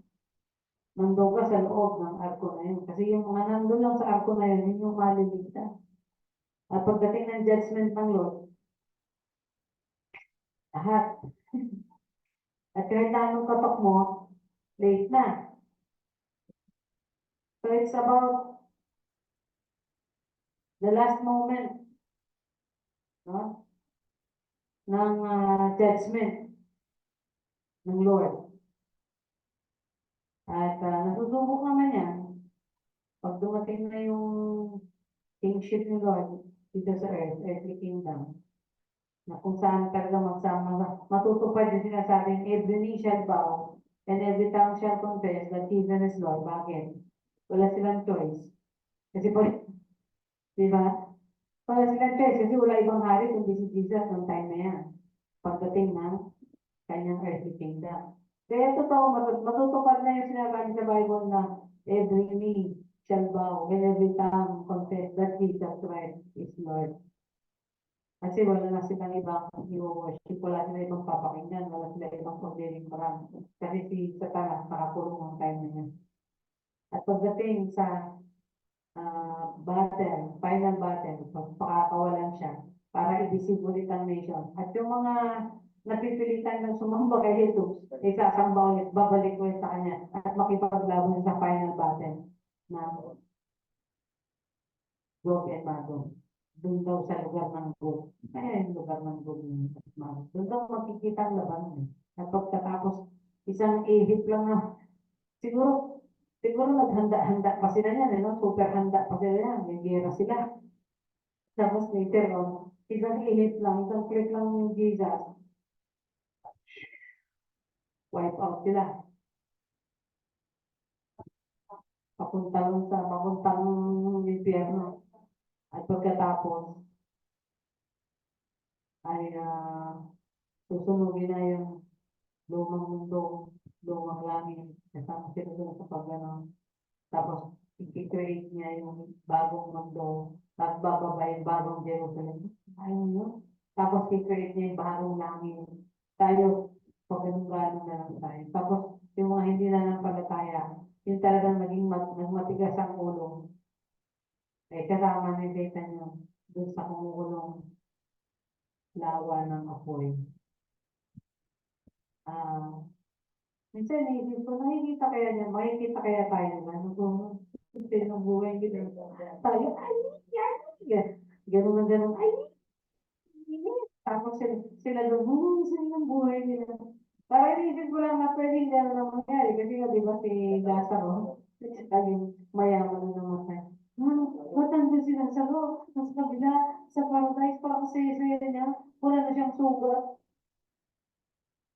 nandun ka sa loob ng arko na yun. Kasi yung mga nandun lang sa arko na yun, yun yung maliligtas. At pagdating ng judgment ng Lord, lahat. At kahit na anong kapak mo, late na. So it's about the last moment, no? Ng judgment ng Lord. At nasusubok naman yan pag dumating na yung kingship ni Lord dito sa earth, earthly kingdom, na kung saan talaga matutupad yung sinasabing every knee shall bow and every tongue shall confess that Jesus is Lord. Bakit? Wala silang choice. Kasi po, di ba? Wala silang choice kasi wala ibang hari kundi si Jesus noong time na yan. Pagdating ng kanyang earthly kingdom. Kaya totoo, matutupad na yung sinasabi sa Bible na every knee shall bow and every tongue confess that Jesus Christ is Lord. Kasi wala na silang ibang i-worship, wala silang ibang papakinggan, wala silang ibang paglilingkuran. Kasi si Satanas nakakulong ng time na yan. At pagdating sa final battle, pagpakakawalan siya, para i-disable ang nation. At yung mga napipilitan ng sumamba kay Jesus, isasamba ulit, babalik ulit sa kanya at makipaglaban sa final battle na Gog and Magog. Doon daw sa lugar ng Gog. Kaya yung lugar ng Gog and Magog. Doon daw makikita ang labanan. At pagkatapos, isang ihip lang na, siguro naghanda-handa pa sila yan, no? Super handa pa sila yan, may gera sila. Tapos later on, isang ihip lang, isang click lang ng Jesus, wipe out sila. Papuntang impyerno. At pagkatapos, ay susunugin na yung lumang mundo, lumang langit, kasama sila doon sa pagganon. Tapos, i-create niya yung bagong mundo, tapos bababa yung bagong Jerusalem. Ayun yun. Tapos, i-create niya yung bagong langit. Tayo, pag ganun-ganon na lang tayo. Tapos, yung mga hindi na lang palataya, yung talagang nagmatigas ang ulo, eh, kasama ni Satan yun, doon sa kumukulong lawa ng apoy. Minsan naisip ko, makikita kaya tayo na, kung ng buhay kita. Tayo, ay, yan. Ganun na ganun, ay, yes. Tapos sila doon, sila ng buhay nila. Para inisip ko lang na pwede gano'n lang mangyari. Kasi nga, di ba si Lazaro, yung mayaman na namatay. Ba't nandun si Lazaro? Nasa kabila, sa paradise, parang saya-saya niya. Wala na siyang sugat.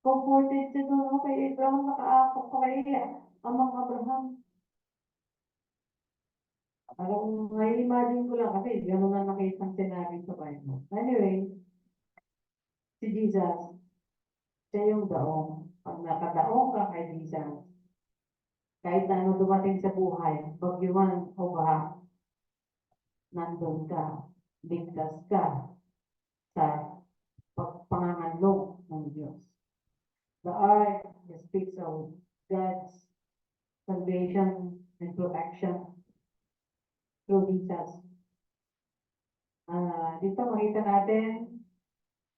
Comforted siya doon kay Abraham, nakaakap pa kay Amang Abraham. Parang imagine ko lang kasi gano'n nga nakita ang scenario sa Bible. Anyway, si Jesus, siya yung daong. Pag nakadaong ka kay Jesus, kahit na ano dumating sa buhay, bagyuman o baha, nandun ka, ligtas ka sa pagpangangalog ng Diyos. The ark speaks of God's salvation and protection through Jesus. Dito makita natin,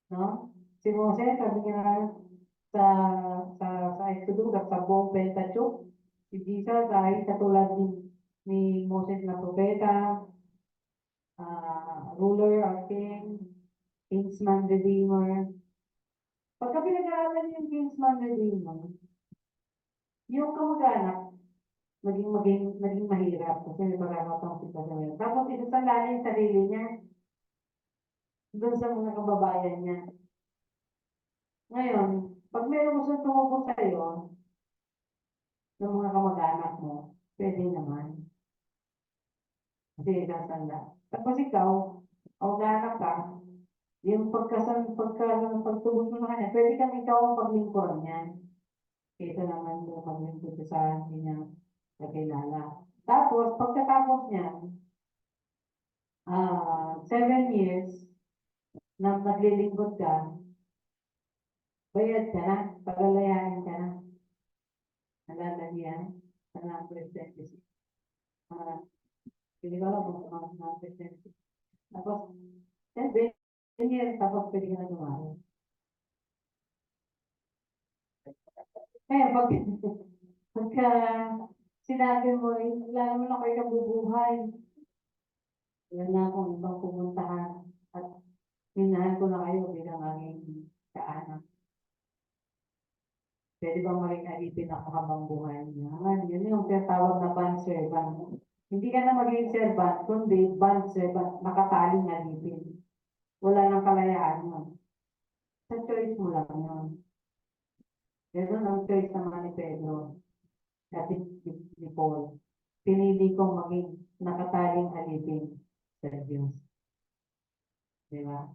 no? Si Moses, sabi nga sa Exodus at sa buong Pentateuch, si Jesus ay katulad ni Moses na propeta, ruler or king, kinsman redeemer. Pagka pinag-aaralan yung kinsman redeemer, yung kamag-anak, naging mahirap kasi may pagkakataong sitwasyon. Tapos isasalali yung sarili niya doon sa mga kababayan niya. Ngayon, pag meron gusto tumubos sa'yo ng mga kamag-anak mo, pwede naman. Kasi sasanda. Tapos ikaw, kamag-anak ka, yung pagtubos mo sa kanya, pwede kang ikaw ang paglingkuran niya. Kaysa naman yung paglingkod sa hindi niya kakilala. Tapos, pagkatapos niya, 7 years na maglilingkod ka, bayad ka na, pagalayain ka na. Nalala niya, sa presidente. Hindi ko alam kung mga presidente. Tapos, 7 years, tapos pwede ka na dumalo. Kaya pagka sinabi mo, wala naman ako ikabubuhay. Wala na akong ibang pumuntahan. At minahal ko na kayo bilang aking kaanak. Pwede bang maging alipin ako habang buhay niya? Yun yung tinatawag na bond servant. Hindi ka na maging servant, kundi bond servant, nakataling alipin. Wala nang kalayaan yun. Sa choice mo lang yun. Ganun ang choice naman ni Pedro at ni Paul. Pinili kong maging nakataling alipin sa Diyos. Di ba?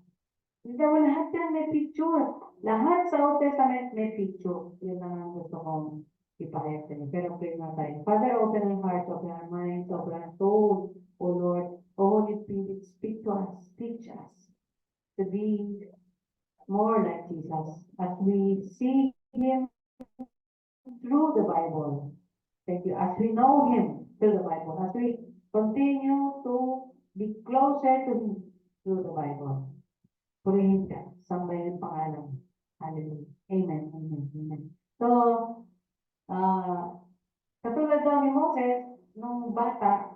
Hindi mo lahat yan may picture. Lahat sa Old Testament may picture. Yun lang ang gusto kong ipahayag sa inyo. Pero pray na tayo. Father, open our hearts, open our minds, open our souls. O Lord, O Holy Spirit, speak to us, teach us to be more like Jesus as we see Him through the Bible. Thank you. As we know Him through the Bible, as we continue to be closer to Him through the Bible. Purihin ka, sambayin ang pangalan. Hallelujah. Amen, amen, amen. So, katulad daw ni Moses, nung bata,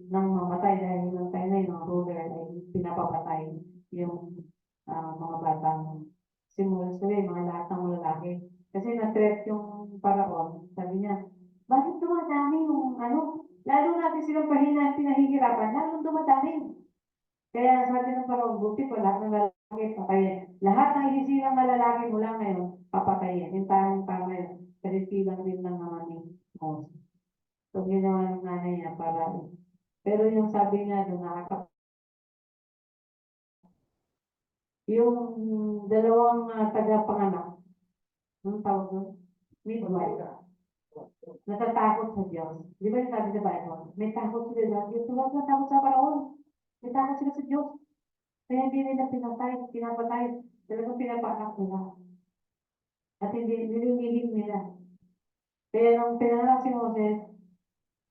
nang mamatay dahil yung tayo ng ruler ay pinapapatay yung mga batang simula mga lahat ng lalaki. Kasi na-threat yung paraon, sabi niya, bakit dumadami yung lalo natin silang pinahihirapan, lalo dumadami. Kaya sabi ng paraon, buti pa lahat ng lalaki patayin. Lahat ng isisilang na lalaki mula ngayon, papatayin. Yung tama yun. Kasi silang din ng mga ni Moses. So, ginawa ng nanay niya para, pero yung sabi niya doon, yung dalawang tagapanganak, anong tawag doon? Midwife. Natatakot sa Diyos. Di ba yung sabi sa Bible? May takot sila sa Diyos. Wala sila takot sa paraon. May takot sila sa Diyos. Kaya hindi nila pinapatay. Talagang pinapanak nila. At hindi nililihim nila. Kaya nung pinanganak si Moses,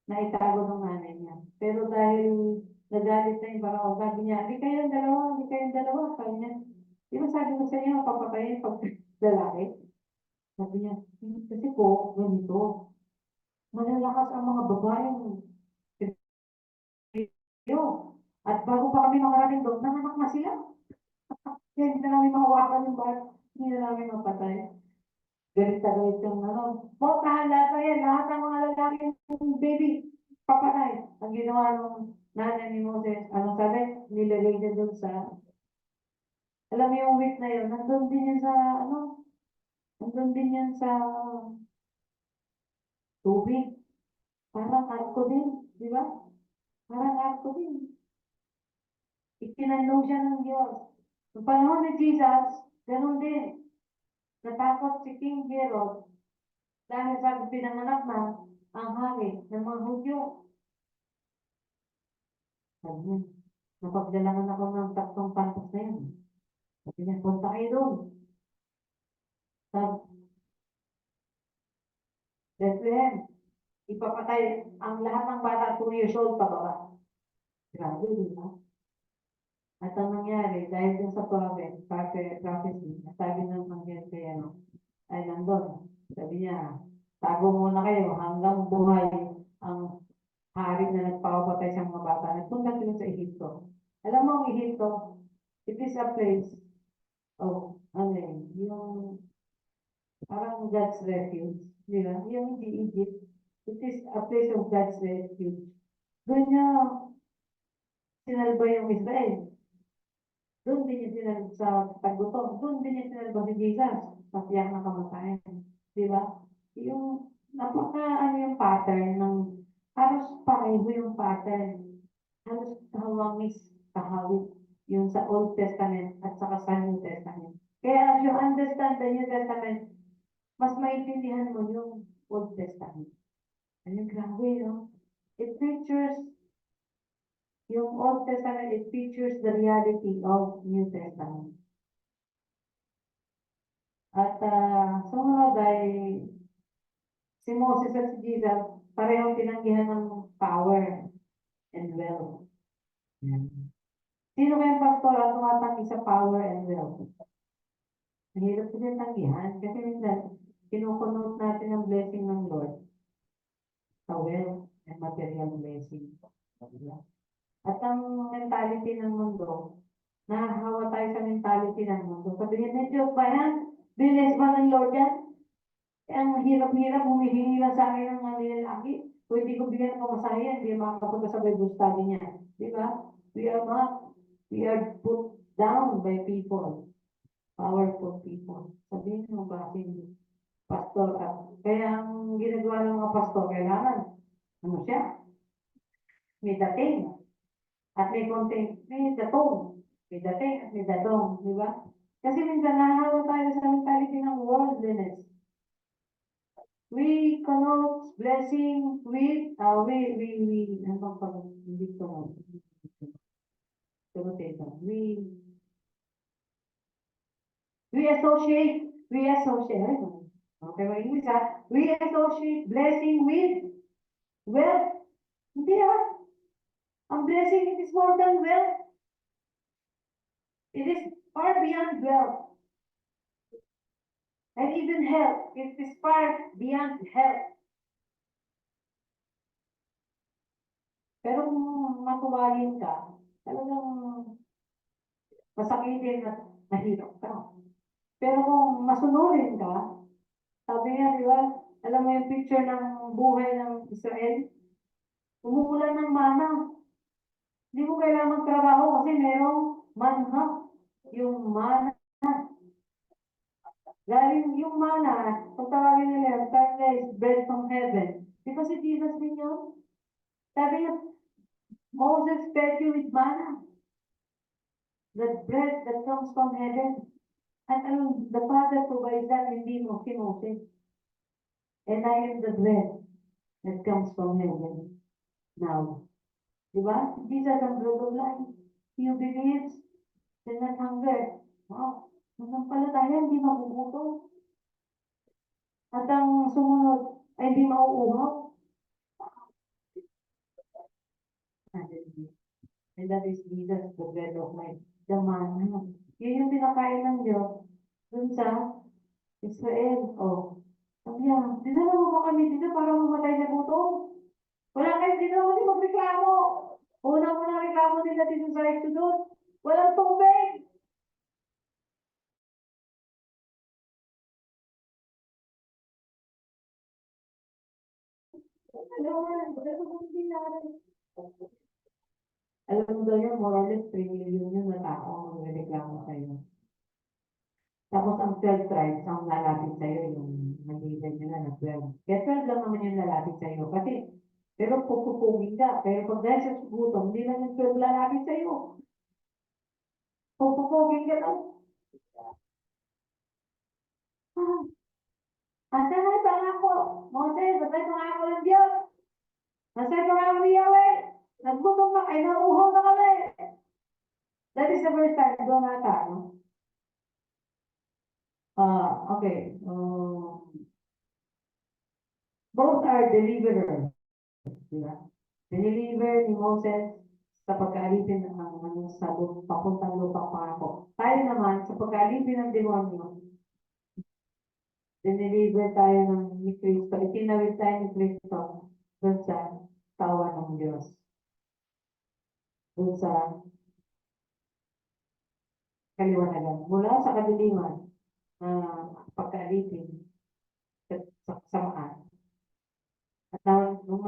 naitago ng nanay niya. Pero dahil nagalit na yung paraon, sabi niya, hindi kayong dalawa. Sabi niya, di ba sabi ko sa inyo, papatayin pag lalaki? Sabi niya, kasi po, ganito. Malalakas ang mga babaeng iyo. At bago pa kami makarating doon, nanganak na sila. Kaya hindi na namin mahawakan yung bahay. Hindi na namin mapatay. Galit na galit yung Puntahan lahat na yan. Lahat ng mga lalaki yung baby. Papatay. Ang ginawa ng nanay ni Moses, sabi? Nilagay niya doon sa, alam mo yung week na yun, nandun din yan sa, nandun din yan sa tubig. Parang arko din, di ba? Parang arko din. Itinanong siya ng Diyos. Sa panahon ni Jesus, ganun din. Natakot si King Herod dahil sa pinanganak na ang hari ng mga Hudyo. Sabi niya, napagdalangan ako ng tatlong pantas na yun. Sabi niya, punta kayo doon. Sa Bethlehem, ipapatay ang lahat ng bata 2 years old pababa. Grabe, di ba? At ang nangyari, dahil dun sa prophecy, sabi ng anghel kay ay nandun. Sabi niya, tago muna kayo hanggang buhay ang hari na nagpapatay sa mga bata. Nagpunta sila sa Ehipto. Alam mo ang Ehipto, it is a place of, yung parang God's refuge. Di ba? Yung hindi Egypt, it is a place of God's refuge. Doon niya sinalba yung Israel. Doon din niya sinalba sa paggutom. Doon din niya sinalba si Jesus sa tiyak na kamatayan. Di ba? Yung yung pattern ng halos pareho yung pattern. Halos kahawangis, kahawit yung sa Old Testament at saka sa New Testament. Kaya as you understand the New Testament, mas maintindihan mo yung Old Testament. Ano grabe, no? It features yung Old Testament, it features the reality of New Testament. At sumunod ay si Moses at si Jesus, parehong tinanggihan ng power and wealth. Sino kayang pastor ang tumatanggi sa power and wealth? Mahirap sila tanggihan kasi minsan kinukunot natin ang blessing ng Lord sa wealth and material blessing. At ang mentality ng mundo, nahahawa tayo sa mentality ng mundo. Sabihin na Diyos ba yan? Bless ba ng Lord yan? Ang hirap-hirap, humihingi lang sa akin ng mga nilalaki. Kung hindi ko bigyan ng pamasahe, hindi makakapunta sa Bible study niya. Di ba? We are put down by people, powerful people. Sabihin mo ba, hindi? Pastor, kaya ang ginagawa ng mga pastor, kailangan, siya? May dating. At may konting, may datong. May dating at may datong. Di ba? Kasi minsan nahahawa tayo sa mentality ng worldliness. We connote blessing with, ano pag hindi ko we associate, okay, English we associate blessing with wealth. Hindi ang blessing it is more than wealth. It is far beyond wealth. And even health, it is far beyond health. Pero kung matuwayin ka, talagang masakitin at mahirap ka. Pero kung masunurin ka, sabi nga, di ba, alam mo yung picture ng buhay ng Israel? Umuulan ng mana. Hindi mo kailangan magtrabaho kasi merong manha. Yung mana. Galing yung mana, kung tawagin nila, yung time na is bread from heaven. Di ba si Jesus din yun? Sabi niya, Moses fed you with manna, the bread that comes from heaven. At the Father provides that, hindi mo, si Moses. And I am the bread that comes from heaven now. Diba? Jesus ang bread of life. He who believes will not hunger. Wow. Manampalataya, hindi magugutom. At ang sumunod ay hindi mauuhaw. And that is Jesus, the bread of life. The manna. Yun yung pinakain ng Diyos dun sa Israel. Oh. Sabi niya, dinala mo ba kami dito para mamatay sa gutom? Wala kayo dito naman yung magreklamo. Unang-unang reklamo nila dito sa Exodus. Walang tubig. Alam mo daw yun, more or less 3 million yun na tao ang magreklamo sa'yo. Tapos ang 12 tribes ang lalapit sa'yo, yung nag-iilan nila na 12. Kaya 12 lang naman yung lalapit sa'yo. Kasi, pero pupupugin ka. Pero pag dahil sa gutom, hindi lang yung 12 lalapit sa'yo. Pupupugin ka daw. Ah, asan na yung pangako? Moses, asan yung pangako ng Diyos? Asan yung pangako ni Yahweh? Naggutom na kayo, nauuhaw na kami. That is the first time, doon nata, no? Okay. Both are deliverers. Diba? Diniliver ni Moses sa pagkaalipin ng sa papuntang lupang pangako. Tayo naman, sa pagkaalipin ng demonyo, diniliver tayo ni Kristo. Itinawid tayo ni Kristo doon sa tawa ng Diyos. Doon sa kaliwanagan. Mula sa kadiliman, pagkaalipin sa kasamaan. At nung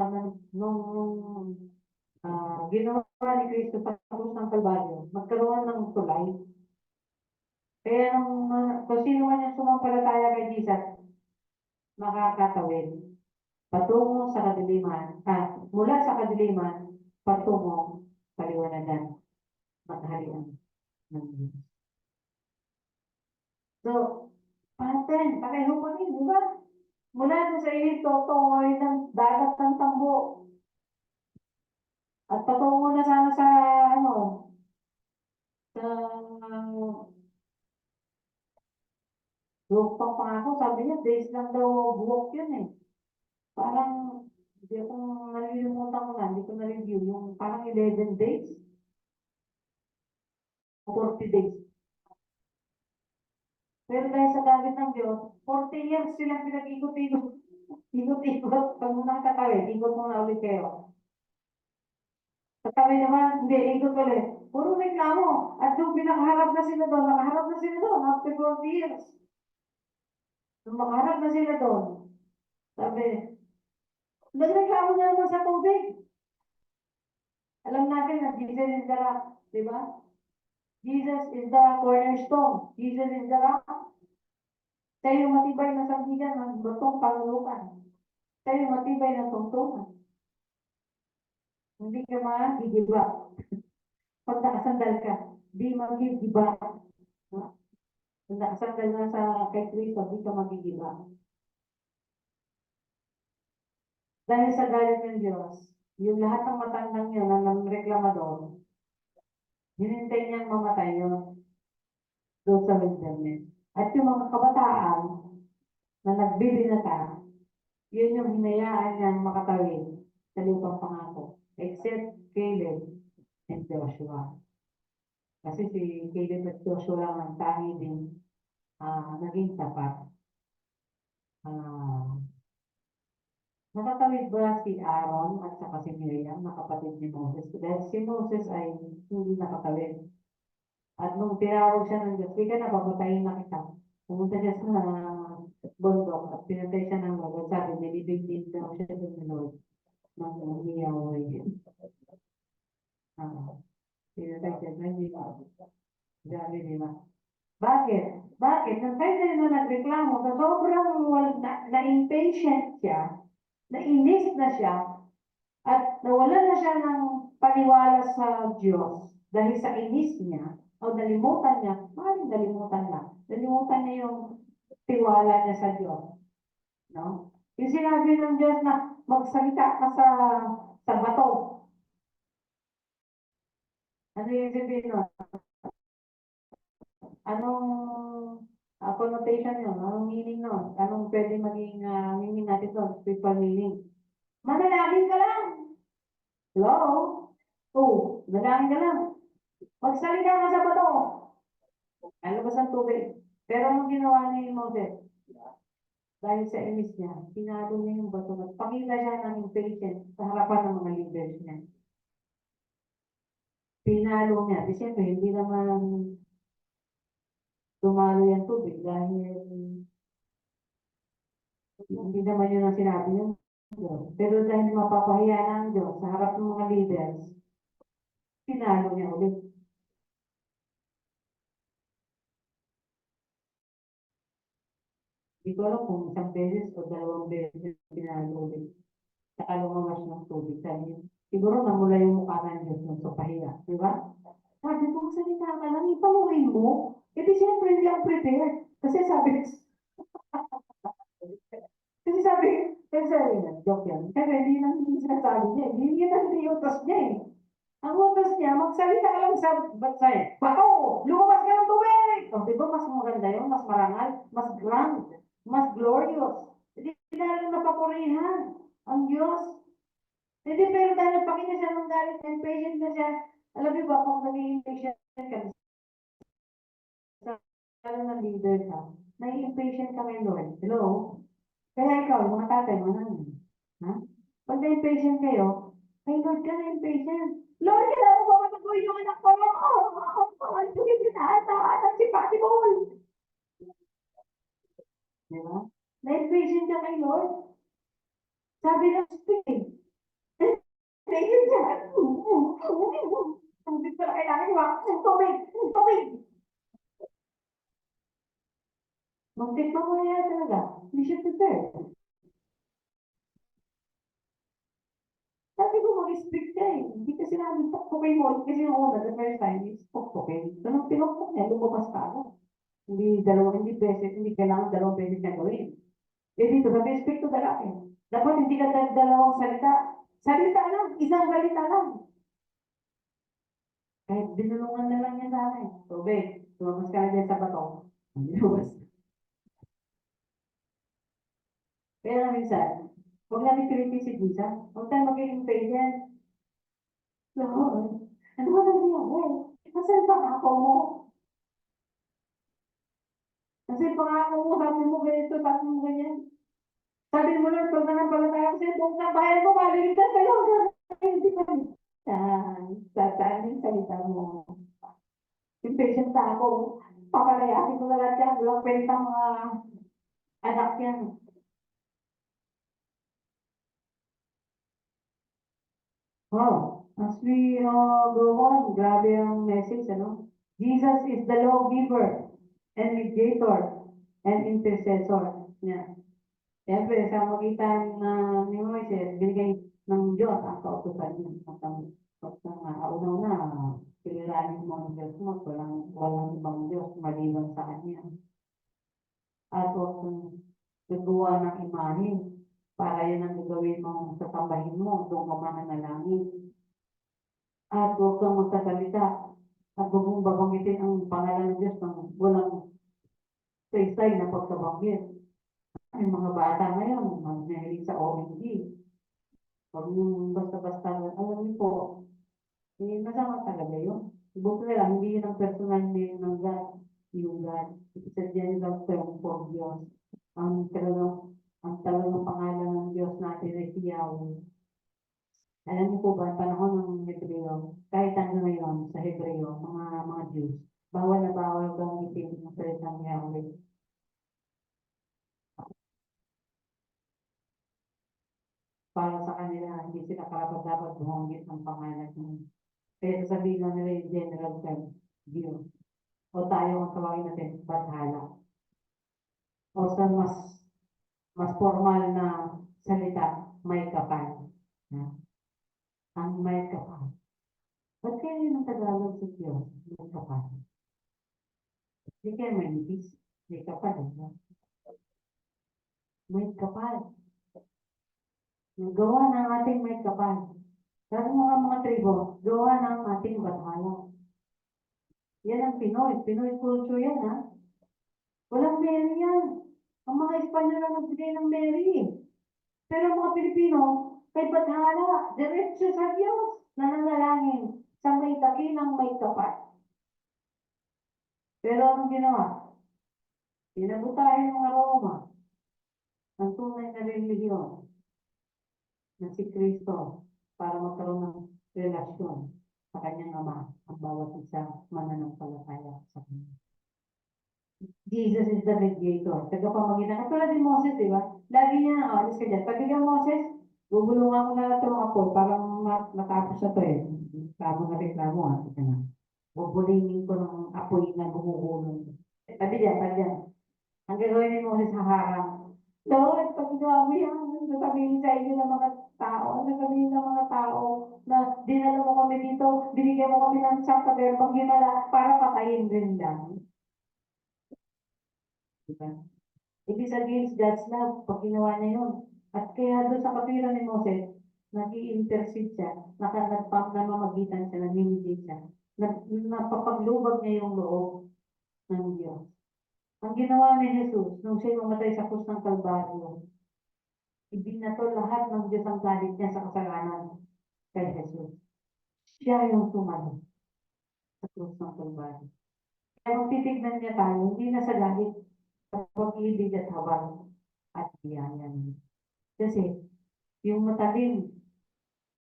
ginawa ni Kristo sa krus ng Kalbaryo, magkaroon ng tulay. Kaya kung sino man yung sumampalataya kay Jesus, makakatawid. Patungo sa kadiliman, mula sa kadiliman, patungo kaliwanagan, magharian ng Diyos. So, pareho kami, di ba? Mula sa Egypto, tungoy ng dagat ng tambo. At patungo na sana sa, sa lupang pangako, sabi niya, days lang daw buwok yun eh. Parang, hindi ako nalilimutan ko na, hindi ko na-review, yung parang 11 days, 40 days. Pero dahil sa galit ng Diyos, 40 years silang pinag-ikot-ikot. Ikot-ikot, pag munang katawid, ikot muna ulit kayo. Katawid naman, hindi, ikot ulit. Puro reklamo. At nung pinakaharap na sila doon, nakaharap na sila doon after 40 years. Nung makaharap na sila doon, sabi, nagreklamo na naman sa tubig. Alam natin na Jesus is the rock, di ba? Jesus is the cornerstone. Jesus is the rock. Siya yung matibay na sandigan ng batong pangulukan. Siya yung matibay na tungtungan. Hindi ka magigiba. Pag nakasandal ka, di magigiba. Pag nakasandal na sa kay Kristo, di ka magigiba. Dahil sa galit ng Diyos, yung lahat ng matandang yun ang reklamador, hinintay niyang mamatay yun doon sa wilderness. At yung mga kabataan na nagbibinata, yun yung hinayaan niyang makatawid sa lupang pangako. Except Caleb and Joshua. Kasi si Caleb at Joshua lang ang tangi din naging tapat. Ah, nakatawid ba si Aaron at saka si Miriam na kapatid ni Moses? Dahil si Moses ay hindi nakatawid. At nung tinawag siya ng Diyos, "Sige na, papatayin na kita." Pumunta siya sa bundok at pinatay siya ng Lord. At sabi, nilibig din daw siya ng Lord ng Yahweh. Ah, pinatay siya ng Yahweh. Sabi nila. Bakit? Bakit? Nang tayo na nagreklamo, sa sobrang na-impatient siya, nainis na siya, at nawalan na siya ng paniwala sa Diyos dahil sa inis niya, o nalimutan niya, maaaring nalimutan lang. Nalimutan niya yung tiwala niya sa Diyos. No? Yung sinabi ng Diyos na magsalita ka sa bato. Ano yung sabihin nun? Anong connotation yun? Anong meaning nun? Anong pwede maging meaning natin doon? Spiritual meaning. Manalangin ka lang. Hello? Oh, manalangin ka lang. Magsalita ka sa bato. Alabas ang tubig. Pero anong ginawa ni Moses? Dahil sa inis niya, pinalo niya yung bato at pakita siya ng impatient sa harapan ng mga leaders niya. Pinalo niya. Di siyempre, hindi naman tumalo yung tubig dahil hindi naman yun ang sinabi ng Diyos. Pero dahil mapapahiya ng Diyos sa harap ng mga leaders, pinalo niya ulit. Hindi ko alam kung isang beses o dalawang beses pinalo ulit. Saka lumawas ng tubig. Sabi niya, siguro namula yung mukha ng Diyos ng sa pahiya. Di ba? Sabi ko, salita ka lang, ipaluin mo. E di siyempre hindi ako prepared. Kasi sabi niya, joke yan. Kasi hindi lang yung sinasabi niya. Hindi yun ang utos niya eh. Ang utos niya, magsalita ka lang sa bato, lumabas ka ng tubig. O, di ba mas maganda yun, mas marangal, mas grand, mas glorious. Hindi lalo napapurihan ang Diyos. Hindi, pero dahil napakita siya ng galit and patient na siya, alam niyo ba kung naging patient ka, lalo ng leader ka, nai-impatient ka kay Lord. Hello? Kaya ikaw, yung mga tatay mo namin. Ha? Pag na-impatient kayo, kay Lord ka na-impatient. Lord, kailangan ko matutuloy yung anak ko. Ang tugin kita, at si Patty Ball. Di ba? Na-impatient ka kay Lord. Sabi ng Spirit, impatient ka. Ang big pala kailangan nyo, ang tubig, ang tubig. Mag-tikma mo na yan talaga. You should prepare. Sabi ko, mag-speak ka eh. Hindi kasi namin pokpokin mo. Kasi yung una, the first time is pokpokin. So, nung pinokpok niya, lumabas ka agad. Hindi beses, hindi kailangan dalawang beses niya gawin. Eh dito, sabi, speak to the Lord. Dapat hindi ka dalawang salita. Salita lang, isang salita lang. Kahit binulungan na lang niya sa akin. Tubig, lumabas ka na dyan sa bato. Lumabas. Kaya minsan, huwag natin pilitin si Jesus. Huwag tayo magiging patient. Lord, ano ba nangyayari? Nasaan pa ako mo? Kasi pangako mo, sabi mo ganito, sabi mo ganyan. Sabi mo lang, pag nanampalataya ko sa'yo, buong ng bayan mo, maliligtas kayo. Hindi pa rin. Saan yung salita mo? Impatient na ako. Papalayasin ko na lahat yan. Walang pwede kang mga anak yan. Wow. As we go on, grabe ang message, ano? Jesus is the lawgiver and mediator and intercessor. Yeah. Siyempre, sa magitan ni Moises, binigay ng Diyos ang kautusan niya. At ang una-una, kilalanin mo ang Diyos mo, walang ibang Diyos maliban sa Kanya. At huwag kang gagawa ng imahe para yan ang gagawin mo sa tambahin mo, doon ka mananalangin. At huwag kang magsasalita at huwag mong babanggitin ang pangalan ng Diyos ng walang saysay na pagkabanggit. Yung mga bata ngayon, mahilig sa OMG. Huwag yung basta-basta, alam niyo po, eh, masama talaga yun. Buto na lang, hindi yun ang personal name ng God, yung God. Isa dyan lang term for Diyos. ang talagang pangalan ng Diyos natin ay si Yahweh. Alam niyo po ba, panahon ng Hebreo, kahit hanggang ngayon sa Hebreo, mga Jews, bawal na bawal gamitin ng salitang Yahweh. Para sa kanila, hindi sila karapat dapat bumanggit ng pangalan mo. Kaya sasabihin lang nila yung general term, Diyos. O tayo ang tawagin natin, Bathala. O sa mas formal na salita, may kapal. Ha? Ang may kapal. Ba't kaya yun ang Tagalog sa Diyos? May kapal. Hindi kaya manipis. May kapal. Diba? May kapal. Yung gawa ng ating may kapal. Sabi mga tribo, gawa ng ating bathala. Yan ang Pinoy. Pinoy culture yan, ha? Walang Mary yan. Ang mga Espanyol ang nagbigay ng Mary. Pero ang mga Pilipino, may bathala. Diretso sa Diyos. Nananalangin sa may dakilang may kapal. Pero anong ginawa? Pinabutahin ng mga Roma ang tunay na relihiyon na si Kristo para magkaroon ng relasyon sa kanyang ama ang bawat isa mananampalataya sa kanya. Jesus is the mediator. Tagapamagitan. Katulad ni Moses, di ba? Lagi niya, alis ka dyan. Pag bigyan Moses, gugulungan ko na ito mga po para matapos na ito eh. Reklamo na reklamo, ha? Ito na. Bubulingin ko ng apoy na gumugulong. Tabi dyan. Ang gagawin ni Moses, haharang. Lord, pag ginawa mo yan, sasabihin sa inyo ng mga tao, sasabihin ng mga tao na dinala mo kami dito, binigyan mo kami ng isang kaberbang himala para patayin rin lang. Diba? It is against God's love pag ginawa niya yun. At kaya doon sa kapira ni Moses, nag-i-intercede siya, namamagitan siya, nag-mediate siya, napapaglubag niya yung loob ng Diyos. Ang ginawa ni Jesus, nung siya mamatay sa krus ng Kalbaryo, ibinato lahat ng Diyos ang galit niya sa kasalanan kay Jesus. Siya yung sumalo sa krus ng Kalbaryo. Kaya kung titignan niya tayo, hindi na sa galit, sa pag-ibig at habang at biyaya niya. Kasi yung matalim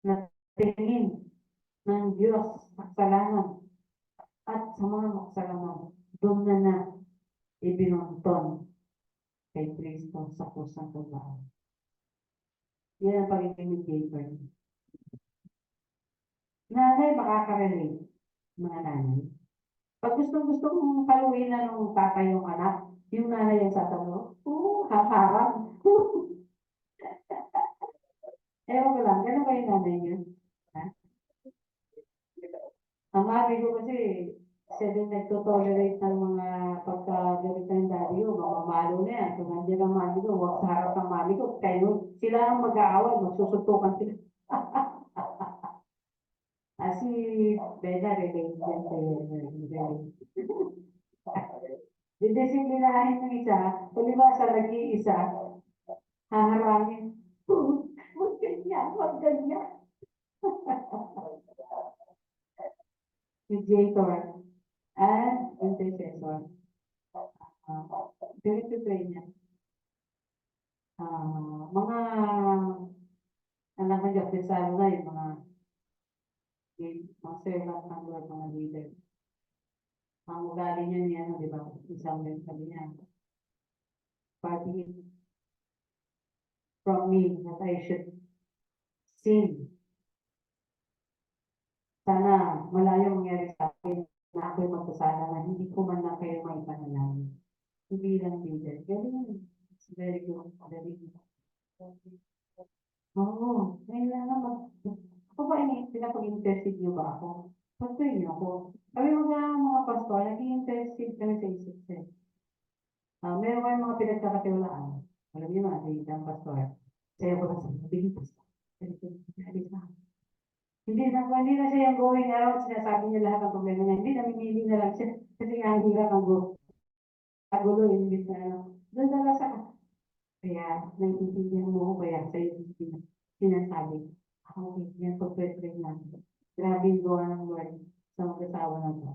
na tingin ng Diyos sa kasalanan at sa mga makasalanan, doon na ibinunton kay Kristo sa krus ng Kalbaryo. Yan ang pagiging mediator. Nanay, makaka-relate, mga nanay. Pag gusto mong paluin na ng tatay yung anak, yung nanay yung sasabihin, haharap. Ewan ko lang, ganun ba yung nanay niyo? Ha? Ang mami ko kasi, siya din nagtotolerate ng mga pagkagalit ng daddy ko, mamamalo na yan. Kung nandiyan ang mami ko, huwag sa harap ng mami ko, kayo, sila ang mag-aaway, magsusuntukan sila. Si Bella, relate yan sa'yo. Didisiplinahin ng isa, palibasa nag-iisa, haharangin. Huwag ganyan, huwag ganyan. Mediator and intercessor. Direct to pray niya. Mga anak ng Diyos, lalo na yung mga servant ng Lord, mga leader. Ang ugali niya niya, di ba? Isang din sabi niya. Party from me that I should sin. Sana malayo mangyari sa akin na ako'y magkasala na hindi ko man lang kayo may panalangin. Hindi lang leader. Ganun. It's very good. Very good. Oo. Ngayon lang naman. Ako ba pinapag-intercede niyo ba ako? Pastoy niyo ako. Kami mga pastor, nag-i-intercede kami sa isip set. Meron kayong mga pinagkakatiwalaan. Alam niyo na, ang pastor. Sa'yo ko lang sa biging pastor. Hindi na siya yung going around, sinasabi niya lahat ng problema niya. Hindi, namimili na lang siya. Kasi nga ang hirap ang kagulo, imbis na ano. Doon na lang sa kaya, naiintindihan mo ko kaya sa'yo sinasabi. Okay, yan po pwede natin. Grabe yung gawa ng Lord sa mag-asawa na to.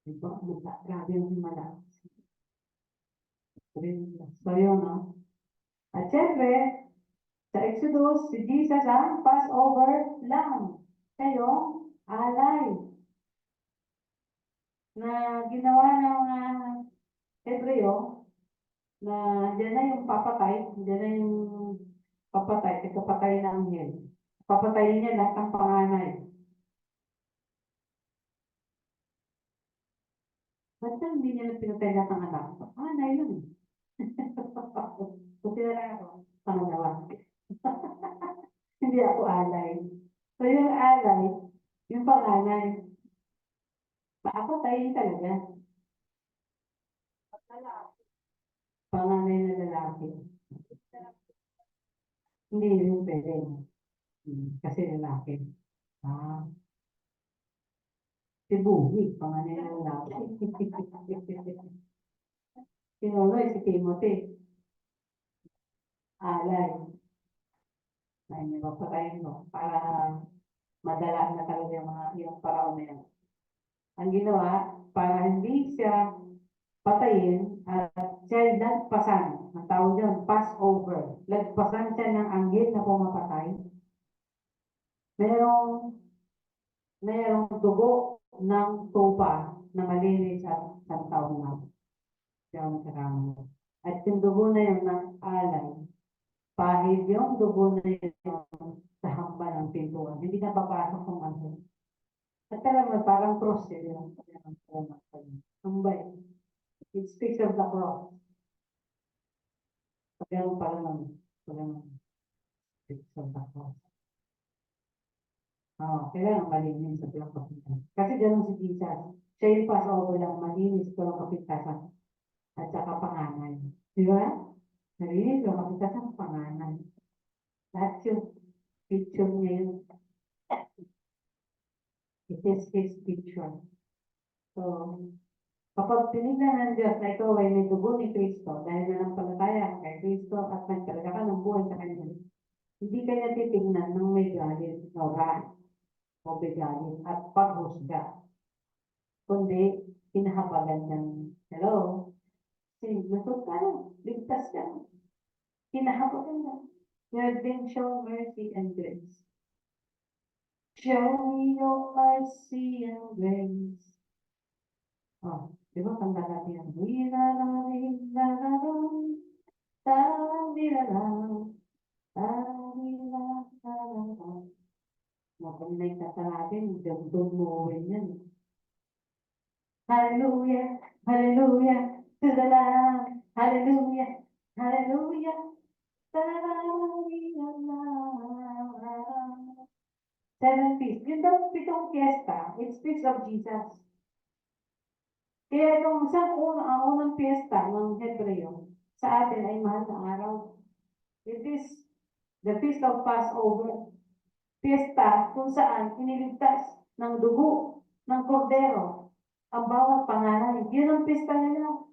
Diba? Grabe yung himala. So yun, no? At syempre, sa Exodus, si Jesus ang Passover lamb. Siya yung alay na ginawa ng Hebreo na diyan na yung papatay, diyan na yung papatay, ikapatay ng anghel. Papatayin niya lahat ng panganay. Ba't hindi niya pinatay lahat ng anak? Panganay yun. Buti na lang ako, pangalawa. Hindi ako alay. So yung alay, yung panganay, papatayin talaga. Panganay na lalaki. Hindi rin pwede. Kasi lalaki. Ah, si Buhi, panganay na lalaki. Sinunoy si Timothy, alay. Ay, nagpapatayin mo para madala na talaga yung mga yung paraon na yan. Ang ginawa, para hindi siya patayin at siya lagpasan. Ang tawag yun, Passover. Lagpasan siya ng anghel na pumapatay. Merong dugo ng tupa na malinis at isang taon na. Siya ang kasama. At yung dugo na yun ng alay, pahid yung dugo na yun sa hamba ng pintuan. Hindi na papasok ng anghel. At alam mo, parang cross yun. Hambay. It speaks of the cross. Pagano pa naman. Pagano. Speaks of the cross. Kailangan malinis sa bilang kapitasan. Kasi ganun si Jesus. Siya yung Passover lang, malinis ko lang kapitasan. At saka panganay. Di ba? Malinis ko lang kapitasan, panganay. Lahat yung picture niya yun. It is his picture. So, kapag tinignan ng Diyos na ito ay may dugo ni Kristo, dahil nanampalataya kay Kristo at nagtalaga ka ng buhay sa Kanya, hindi kanya titignan ng may galit o wrath o bigalit at paghusga, kundi hinahabagan ng, hello, nasod ka na, ligtas ka na, hinahabagan na. You have been shown mercy and grace. Show me your mercy and grace. Di ba kanta natin yan? Kung nakikita natin, dagdag mo rin yan. Hallelujah, hallelujah, to the Lamb. Hallelujah, hallelujah, to the Lamb. 7 feasts. Yung daw pitong fiesta, it speaks of Jesus. Kaya itong ang unang fiesta ng Hebreo sa atin ay mahal na araw. It is the Feast of Passover. Fiesta kung saan iniligtas ng dugo ng kordero ang bawat panganay. Yun ang pista nila.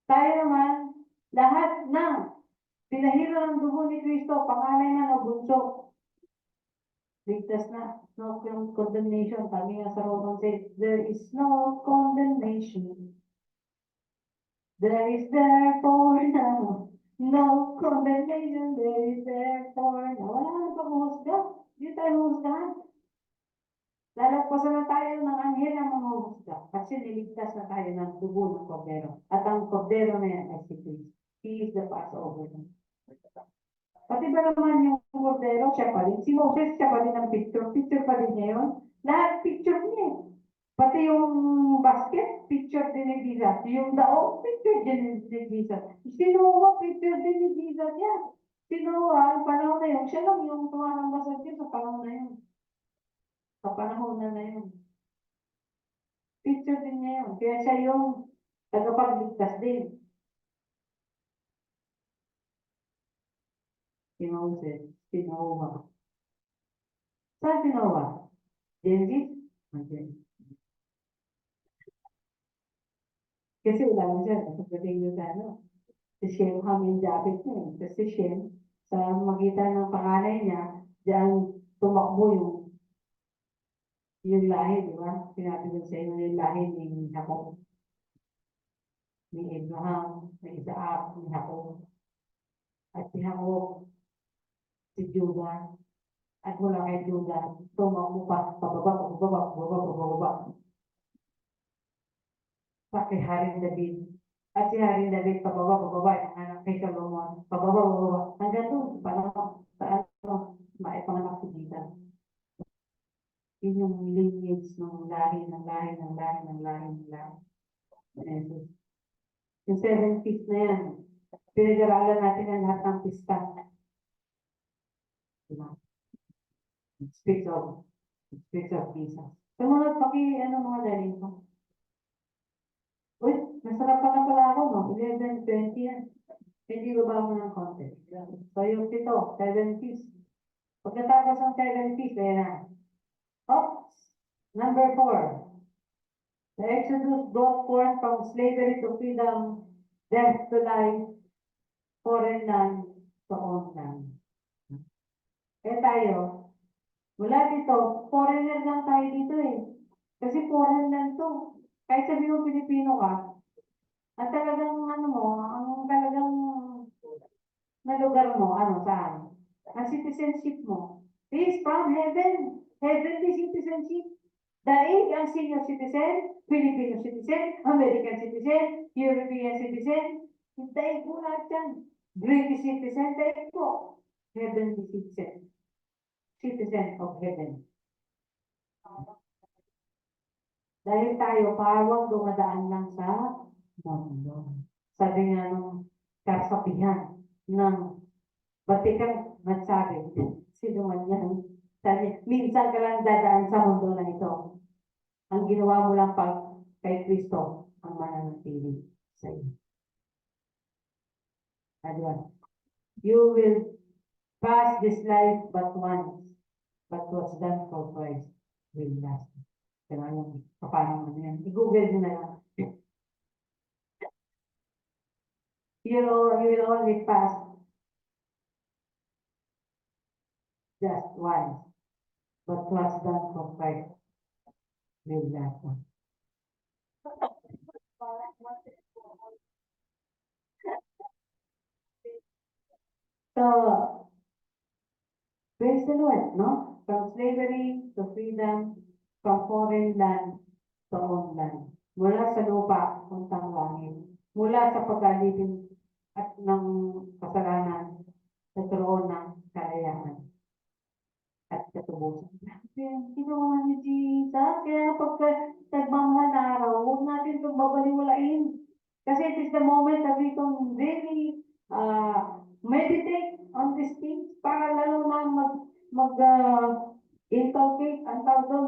Tayo naman, lahat ng pinahiro ng dugo ni Kristo, panganay man o bunso, ligtas na. No condemnation. Kami nga sa Romans 8, there is no condemnation. There is therefore now no condemnation. There is therefore now. Wala na pang husga. Hindi tayo husgahan. Lalagpasan na tayo ng anghel ng mga husga. Kasi niligtas na tayo ng dugo ng kordero. At ang kordero na yan ay si Christ. He is the Passover. Pati ba naman yung kordero, siya pa rin. Si Moses, siya pa rin ang picture. Picture pa rin niya yun. Lahat picture niya. Pati yung basket, picture din ni Jesus. Yung daong, picture din ni Jesus. Si Noah, picture din ni Jesus yan. Si Noah, panahon na yun, siya lang yung tumarang sa Diyos sa panahon na yun. Sa panahon na yun. Picture din niya yun. Kaya siya yung tagapagligtas din. Si Moses, si Noah. Saan si Noah? Genesis? Genesis. Kasi wala na siya. Pagdating nyo sa si Shem Hamin Japit niya. Kasi si Shem, sa magitan ng panganay niya, diyan tumakbo yung lahi, di ba? Sinabi ko sa inyo yung lahi ni Jacob. ni Abraham, ni Isaac, ni Jacob. At si Jacob, si Judah, at mula kay Judah, tumakbo pa, pababa, pababa, pababa, pababa, sa kay Haring David. At si Haring David, pababa, pababa, yung anak kay Solomon, pababa, pababa, hanggang doon, sa ano, maipanganak si Jesus. Yun yung lineage ng lahi, ng lahi, ng lahi, ng lahi, ng lahi. Jesus. Yung 7 feet na yan, pinag-aralan natin ang lahat ng pista. Diba? It speaks of Jesus. So mga ano mga dalhin ko. Uy, masarap pa na pala ako, no? 11:20 yan. Hindi ko ba mo ng konti? So yung 7 feet. Pagkatapos ng 7 feet, ayan na. Oops! Number 4. The Exodus brought forth from slavery to freedom, death to life, foreign land to own land. Eh tayo, mula dito, foreigner lang tayo dito eh. Kasi foreign land to. Kahit sabi mo Pilipino ka, at talagang ano mo, ang talagang na lugar mo, ano, saan? Ang citizenship mo is from heaven. Heavenly citizenship. Dahil ang senior citizen, Filipino citizen, American citizen, European citizen, dahil po lahat yan. British citizen, dahil po. Heavenly citizen. Citizen of heaven. Dahil tayo parang dumadaan lang sa mundo. Sabi nga nung kasabihan ng Batikang nagsabi, sino man yan, sabi, minsan ka lang dadaan sa mundo na ito. Ang ginawa mo lang pag kay Kristo ang mananatili sa iyo. Adwan. You will pass this life but once, but what's done for Christ will last. Kaya yung paano mo yan. I-google nyo na lang. You will only pass just once, but what's done for Christ will last. So, praise the Lord, no? From slavery to freedom, from foreign land to own land. Mula sa lupa, puntang langit. Mula sa pag-alipin at ng kasalanan, sa troon ng kalayaan at katubusan. Ginawa ni Jesus. Kaya pagka nagmamahal na araw, huwag natin itong babaliwalain. Kasi it is the moment that we can really meditate on these things para lalo na inculcate ang tawag doon,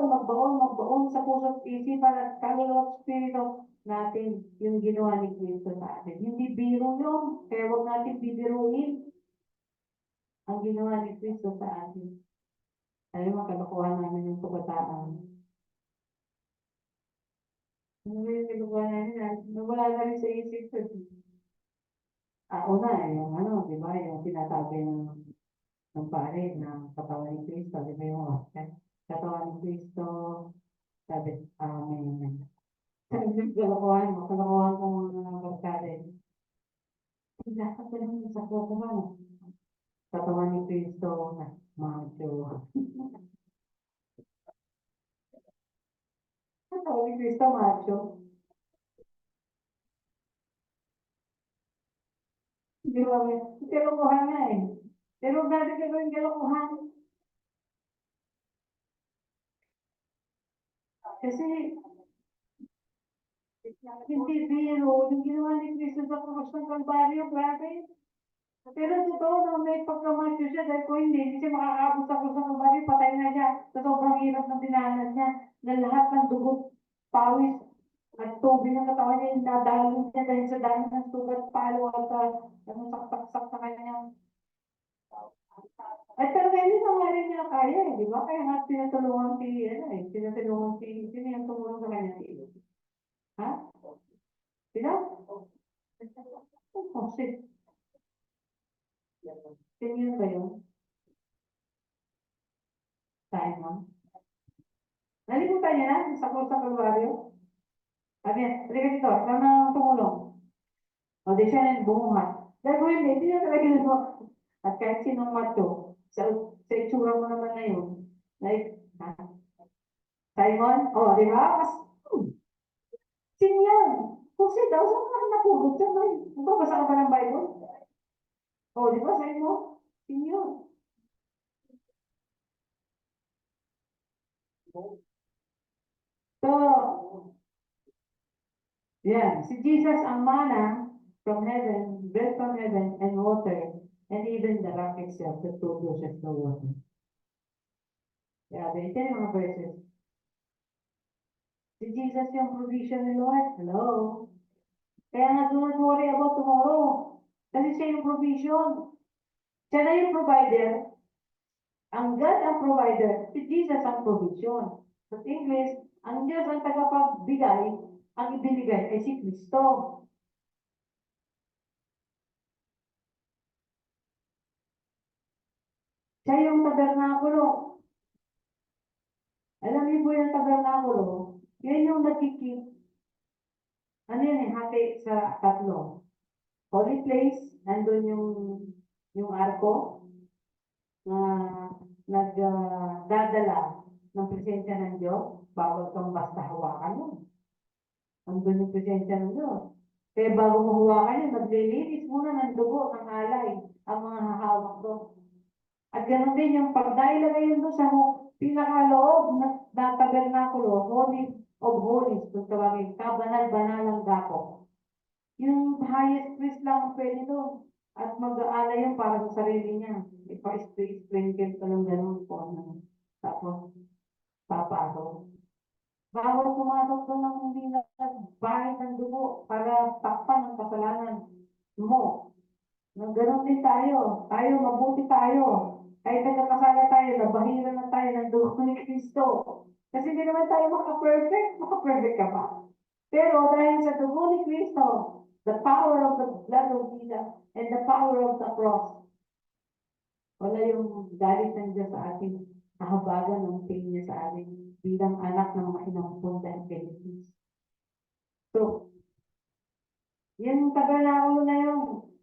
magbaon sa puso't isipan at kaluluwa at spirito natin yung ginawa ni Cristo sa atin. Hindi biro yun, kaya huwag natin bibiruin ang ginawa ni Cristo sa atin. Alam mo, kalokohan namin yung kabataan. Ano ba yung kalokohan namin? Nawala na rin sa isip ko. Una, yung ano, di ba, yung sinasabi ng pare ng katawan ni Cristo, di ba yung katawan ni Cristo, sabi, amen. Sabi yung kalokohan ko mga barkada. Dapat ka naman sa koko man. Katawan ni Cristo, macho. Katawan ni Cristo, macho. Di ba, kalokohan nga eh. Pero huwag natin gagawin kalokohan. Kasi hindi biro, yung ginawa ni Cristo sa krus ng Kalbaryo, grabe. Pero totoo na may pagkamasyo siya dahil kung hindi siya makakaabot sa krus ng Kalbaryo, patay na siya sa sobrang hirap ng dinanas niya na lahat ng dugo, pawis, at tubig ng katawan niya, yung dadalhin niya dahil sa dami ng sugat, palo at saksak sa kanyang. At talaga hindi na nga rin nila kaya eh, di ba? Kaya nga sino yung tumulong sa kanya? Ha? Sino? Oh, shit. Sino ba yun? Simon? Nalimutan niya na sa Krus ng Kalbaryo? Sabi niya, halika dito, ikaw na tumulong. O, di siya na bumuhat. Gagawin niya, hindi niya talaga ginawa. At kahit sinong macho, sa itsura mo naman na yun, like, Simon, o, di ba? Sino yan? Kasi daw, saan ka napulot siya? Magbabasa ka ba ng Bible? O, di ba, Simon? Sino yun? So, yeah, si Jesus ang mana from heaven, bread from heaven, and water, and even the rock itself that produces the water. Grabe, ito yung mga verses. Si Jesus yung provision ni Lord. Hello? Kaya nga, do not worry about tomorrow. Kasi siya yung provision. Siya na yung provider. Ang God ang provider. Si Jesus ang provision. Sa English, ang Diyos ang tagapagbigay, ang ibinigay ay si Kristo. Siya yung tabernakulo. Alam niyo po yung tabernakulo, yan yung nagkikip. Ano yan eh, hati sa tatlo. Holy place, nandun yung arko na nagdadala ng presensya ng Diyos. Bawal kang basta hawakan yun. Nandun yung presensya ng Diyos. Kaya bago mo hawakan yun, naglilinis muna ng dugo, ng alay, ang mga hahawak doon. At ganoon din yung pagdailagay yun doon sa pinakaloob na tabernakulo, Holy of Holies, kung tawagin, kabanal-banalang dako. Yung highest priest lang ang pwede doon. At mag-aala yun para sa sarili niya. Ipa-sprinkle ka ng ganun po. Ano. Tapos, papasok. Bawal pumasok doon ng hindi na bahid ng dugo para takpan ang kasalanan mo. Ganun din tayo. Tayo, mabuti tayo. Kahit nagkakasala tayo, nabahira na tayo ng dugo ni Kristo. Kasi hindi naman tayo maka-perfect. Maka-perfect ka ba? Pero dahil sa dugo ni Kristo, the power of the blood of Jesus and the power of the cross, wala yung galit ng Diyos sa ating kahabagan ng pain niya sa ating bilang anak ng mga inampun dahil kay Jesus. So, yung tabernakulo na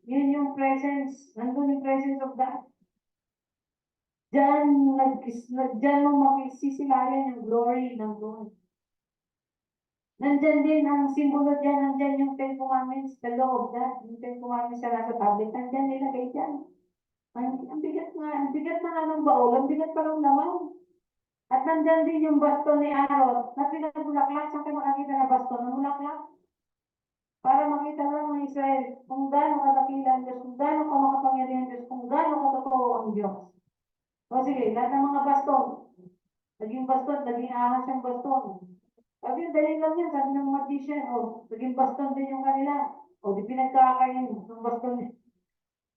yun yung presence, nandun yung presence of God. Diyan mo makisisilayan yung glory ng Lord. Nandyan din ang simbolo dyan, nandyan yung Ten Commandments, the law of God, yung Ten Commandments na nasa tablet, nandyan nilagay dyan. Ang bigat na nga ng baul, ang bigat pa ng laman. At nandyan din yung baston ni Aaron, na pinagulaklak, saan ka makakita na baston ng bulaklak? Para makita lang ng Israel kung gaano kadakila ang Diyos, kung gaano ka makapangyarihan ang Diyos, kung gaano katotoo ang Diyos. O sige, lahat ng mga baston, naging baston, naging ahas yung baston. Sabi yung dali lang yan, sabi ng mga magician, naging baston din yung kanila. O, di pinagkakain ng baston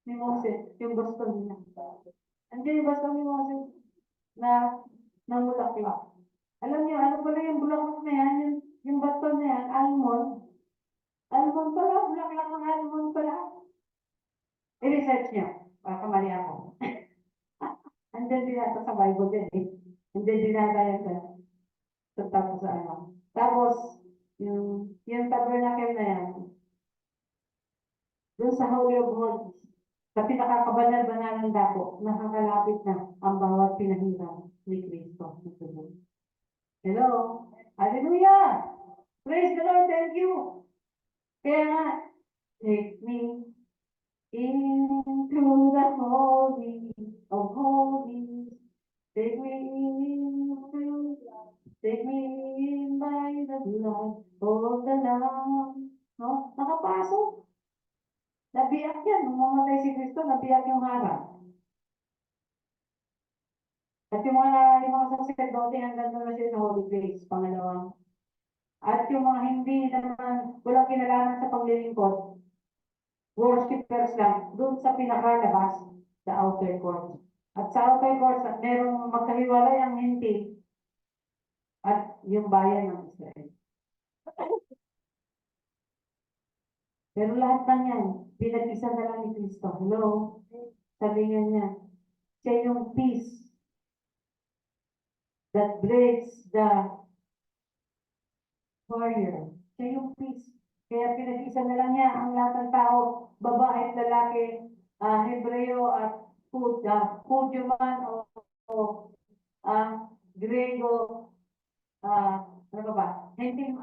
ni Moses, yung baston niya. Andiyan yung baston ni Moses na namulaklak. Alam niyo, ano pala yung bulaklak na yan, yung baston na yan, almond. Almond pala, bulaklak ng almond pala. I-research niyo, baka mali ako. Andiyan din natin sa Bible din eh. Andiyan din natin tapos sa ano. Tapos, yung tabernacle na yan, doon sa Holy of Holies, sa pinakakabanal-banal ng dako, nakakalapit na ang bawat pinahirang ni Kristo. Hello? Hallelujah! Praise the Lord, thank you! Kaya nga, take me into the Holy of Holies. Take me into, take me in by the blood of the Lamb. No? Nakapasok. Nabiyak yan. Nung mamatay si Kristo, nabiyak yung harap. At yung mga sacerdote, hanggang doon na siya sa Holy Place, pangalawang. At yung mga hindi naman, walang kinalaman sa paglilingkod, worshippers lang, doon sa pinakalabas, the outer court. At sa outer court, merong magkahiwalay ang hindi at yung bayan ng Israel. Pero lahat ng yan, pinag-isa na lang ni Kristo. Hello? Sabi niya, siya yung peace that breaks the barrier Siya yung peace. Kaya pinag-isa na lang niya ang lahat ng tao, babae at lalaki, Hebreo at Hudyo man o Grego, ano ba ba? Hindi,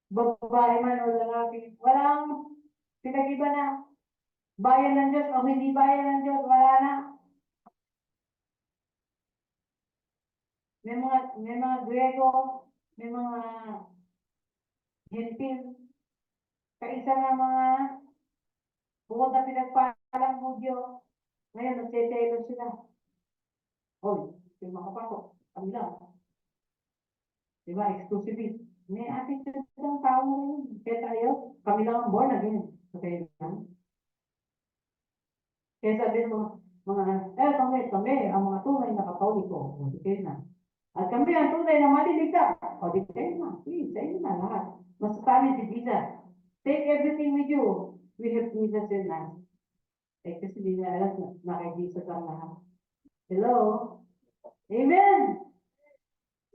babae man o lalaki. Walang pinag-iba na bayan ng Diyos o hindi bayan ng Diyos, wala na. May mga Grego, may mga Gentil, kaisa na mga bukod na pinagpalang Hudyo. Ngayon, nagseselos sila. Hoy, yung makapasok, kami lang. Diba, exclusivity. May attitude ng tao na yun. Kaya tayo, kami lang ang born again. Okay lang. Kaya sabi ng kami, ang mga tunay na katoliko. O, di kayo na. At kami ang tunay na maliligtas. O, di kayo na. Please, sa inyo na lahat. Mas kami si Jesus. Take everything with you. We have Jesus in us. Eh, kasi di na alam na kay Jesus ang lahat. Hello? Amen!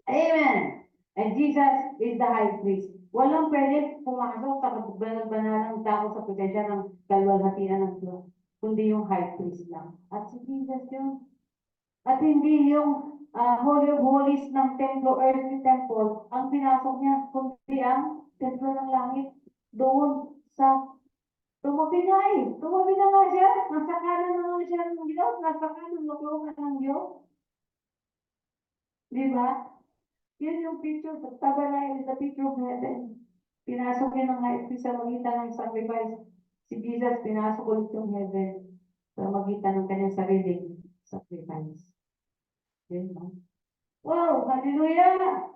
Amen! And Jesus is the high priest. Walang pwede pumasok sa banalang tao sa presensya ng kalwalhatian ng Diyos, kundi yung high priest lang. At si Jesus yun. At hindi yung Holy of Holies ng templo, earthly temple, ang pinasok niya, kundi ang templo ng langit. Doon sa tumabi nga eh. Tumabi na nga siya. Nasa kanan na nga siya ng Diyos. Nasa kanan ng Diyos. Di ba? Yun yung picture. The tabernacle is the picture of heaven. Pinasok niya ng high priest sa magitan ng sacrifice. Si Jesus, pinasok ulit yung heaven sa magitan ng kanyang sariling sacrifice. Yun, no? Wow! Hallelujah!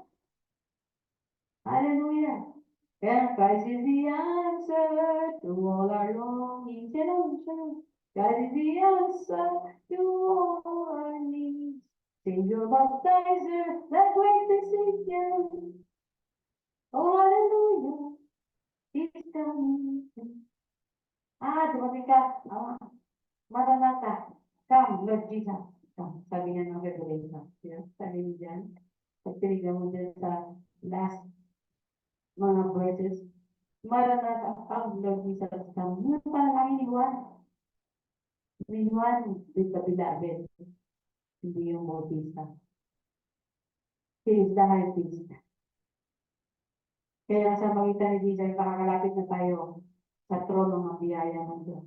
Hallelujah! And Christ is the answer to all our longings. Shalom. God is the answer to all our needs. Savior, baptizer, the great physician. Oh, hallelujah. He's coming. Dumating ka. Maranatha. Come, Lord Jesus. Come. Sabi niya ng Revelation. Sabi niya dyan. Pag tinignan mo dyan sa last mga verses. Maranatha, come, Lord Jesus. Come. Yun pala lang iniwan. Iniwan with the beloved. Hindi yung Bautista. He is the high priest. Kaya sa magitan ni Jesus, nakakalapit na tayo sa trono ng biyaya ng Diyos.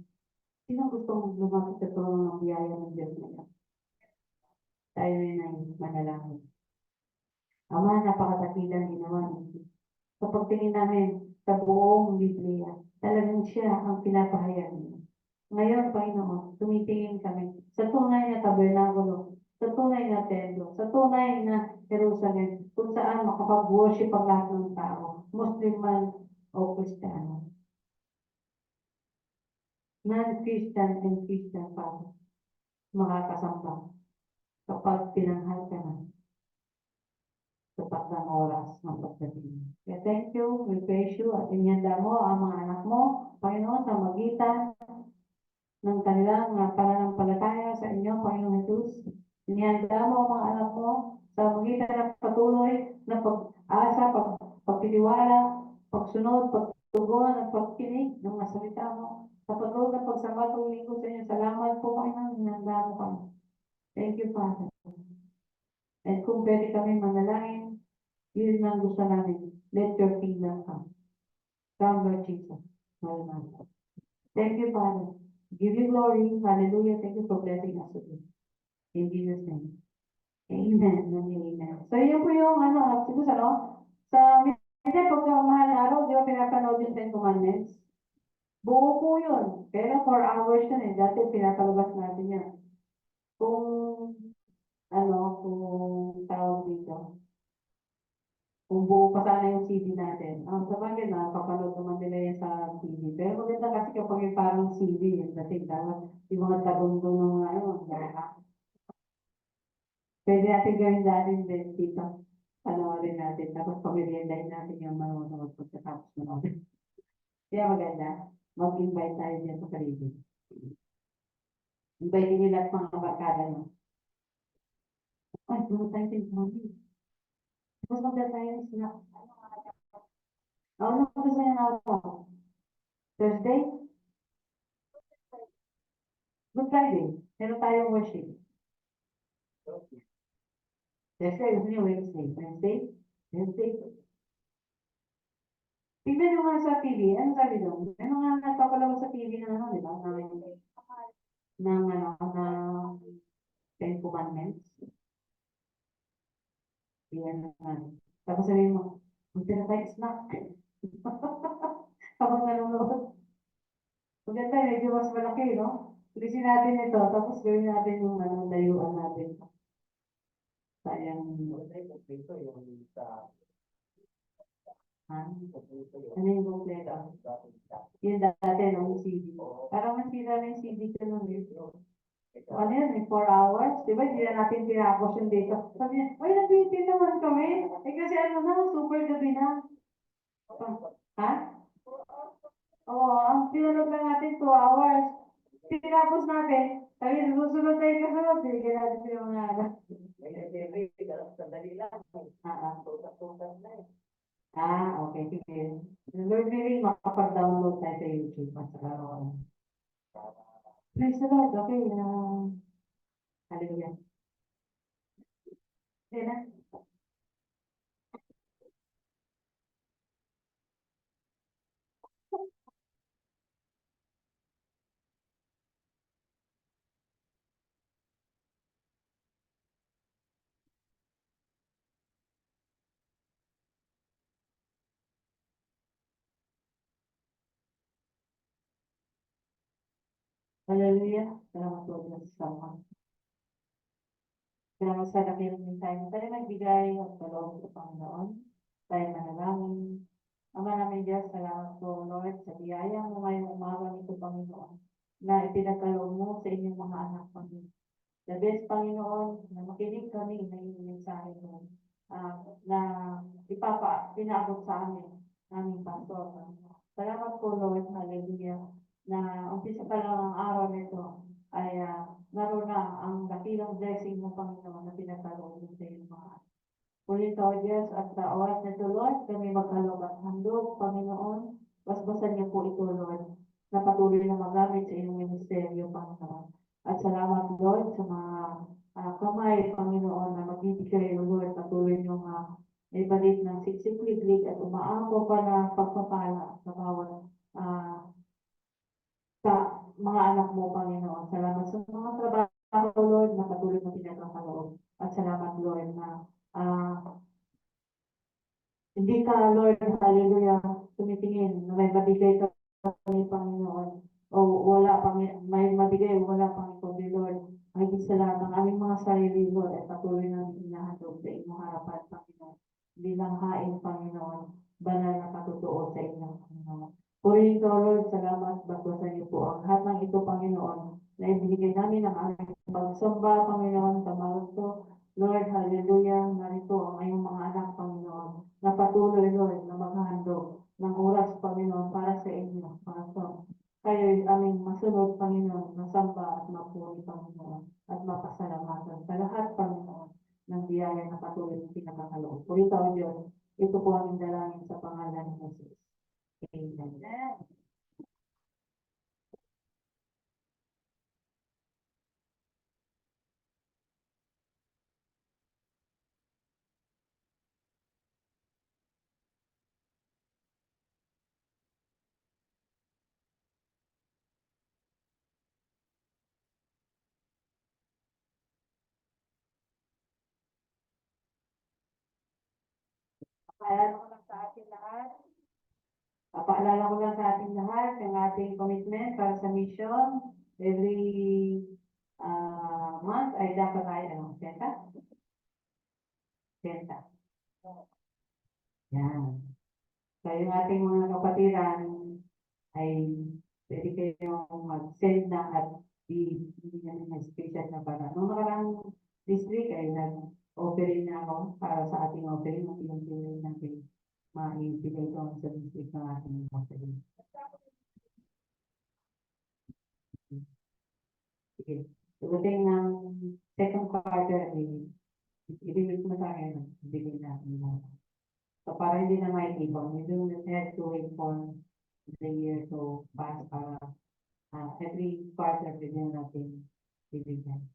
Sino gustong lumapit sa trono ng biyaya ng Diyos ngayon? Tayo na yung manalangin. Ama, napakadakilang ginawa niyo. Sa pagtingin namin sa buong Biblia, talagang siya ang pinapahayag niyo. Ngayon, Panginoon, tumitingin kami sa tunay na tabernakulo, sa tunay na templo, sa tunay na Jerusalem, kung saan makapag-worship ang lahat ng tao, Muslim man o Kristiyano. Non-Christian and Christian pa makakasamba kapag tinanghal ka na sa takdang oras ng pagdating. Kaya thank you, we praise you at inyanda mo ang mga anak mo, Panginoon, sa magitan ng kanilang pananampalataya sa inyo, Panginoon Jesus. Inihanda mo ang mga anak mo sa magitan ng patuloy na pag-asa, pagtitiwala, pagsunod, pagtugon, at pagkinig ng mga salita mo. Sa patuloy na pagsamba tuwing linggo sa inyo, salamat po, Panginoon, inihanda mo kami. Thank you, Father. And kung pwede kami manalangin, yun ang gusto namin. Let your kingdom come. Come, Lord Jesus. Maranatha. Thank you, Father. Give you glory. Hallelujah. Thank you for blessing us today. In Jesus' name. Amen and amen. So, yun po yung siguro sa pagkamahal na araw, di ba pinapanood yung Ten Commandments? Buo po yun. Pero 4 hours yun eh. Dati pinapalabas natin yan. Kung tawag dito. Kung buo pa sana yung CD natin. Sa bagay na, papanood naman nila yan sa CD. Pero maganda kasi kapag yung parang CD, yung dating dapat yung mga tagong-tong ng pwede natin gawin natin din dito. Panoorin natin. Tapos pag-realize natin yung manonood pagkatapos manood. Kaya maganda. Mag-invite tayo dyan sa paligid. Invite niyo lahat mga barkada nyo. Ay, pumunta tayo sa morning. Tapos magdala tayo ng snack. Ano gusto niya na ako? Thursday? Good Friday. Meron tayong worship. Thursday, gusto niyo Wednesday. Wednesday? Wednesday. Tignan nyo nga sa TV. Ano sabi doon? May mga nagpapalabas sa TV na ano, di ba? Ng ano, na Ten Commandments. Yan naman. Tapos sabihin mo, magtira tayo snack. Habang nanonood. Maganda, medyo mas malaki, no? Tulisin natin ito, tapos gawin natin yung ano, layuan natin. Sayang. Ha? Ano yung kompleto? Yun dati, no? Yung CD. Parang masira na yung CD ko nun. Ano yun, may 4 hours? Di ba, hindi na natin tinapos yung data. Sabi niya, ay, nabitin naman kami. Eh, kasi ano na, super gabi na. Ha? Oo, ang tinanong lang natin 2 hours. Tinapos natin. Sabi, susunod tayo kasunod. Bigyan natin yung mga ano. Okay, sige. Lord willing, makapag-download tayo sa YouTube at saka ano. Praise the Lord. Okay, hallelujah. Okay na. Hallelujah. Salamat po Diyos sa mga. Salamat sa dakilang din tayo. Tayo nagbigay at kaloob sa Panginoon. Tayo manalangin. Ama namin Diyos, salamat po Lord sa biyaya mo ngayong umaga nito Panginoon na ipinagkaloob mo sa inyong mga anak Panginoon. The best Panginoon na makinig kami na inyong mensahe mo na pinaabot sa amin, aming pastor. Salamat po Lord, hallelujah, na umpisa pa lang ang araw nito ay naroon na ang dakilang blessing mo Panginoon na pinagkaloob mo sa inyong mga anak. Ulit o Diyos at sa oras na ito, Lord, kami magkaloob at handog, Panginoon. Basbasan niyo po ito, Lord, na patuloy na magamit sa inyong ministeryo, Panginoon. At salamat, Lord, sa mga kamay, Panginoon, na magbibigay, Lord, patuloy niyong ibalik ng siksik-liglig at umaako pa na pagpapala sa bawat sa mga anak mo, Panginoon. Salamat sa mga trabaho, Lord, na patuloy na pinagkakaloob. At salamat, Lord, na hindi ka, Lord, hallelujah, tumitingin na may mabigay ka kami, Panginoon. O wala pang, may mabigay, wala pang ikundi, Lord. Ang higit sa lahat ng aming mga sarili, Lord, ay patuloy namin inahandog sa inyong harapan, Panginoon. Bilang hain, Panginoon, banal na katutuo sa inyong Panginoon. Purihin ka, Lord, salamat, bagwasan niyo po ang lahat ng ito, Panginoon, na ibinigay namin ang aming pagsamba, Panginoon, tamarot ko. Lord, hallelujah, narito ang iyong mga anak, Panginoon, na patuloy, Lord, na maghandog ng oras, Panginoon, para sa inyo, Panginoon. Kayo'y aming masunod, Panginoon, masamba at mapuri, Panginoon, at mapasalamatan sa lahat, Panginoon, ng biyaya na patuloy na pinakakaloob. Puri ka, Diyos, ito po aming dalangin sa pangalan ni Jesus. Amen. Paalala ko lang sa ating lahat. Paalala ko lang sa ating lahat ang ating commitment para sa mission. Every month ay dapat tayo, ano, benta? Benta. Yan. So yung ating mga kapatiran ay pwede kayong mag-send na at bibigyan ng special na para. Nung nakarang district ay nag-offering na ako para sa ating offering at pinag-offering natin maibigay doon sa district ng ating offering. Sige. Pagdating ng second quarter, hindi na maitipon. We do not have to wait for the year to pass para every quarter bigyan natin bibigyan.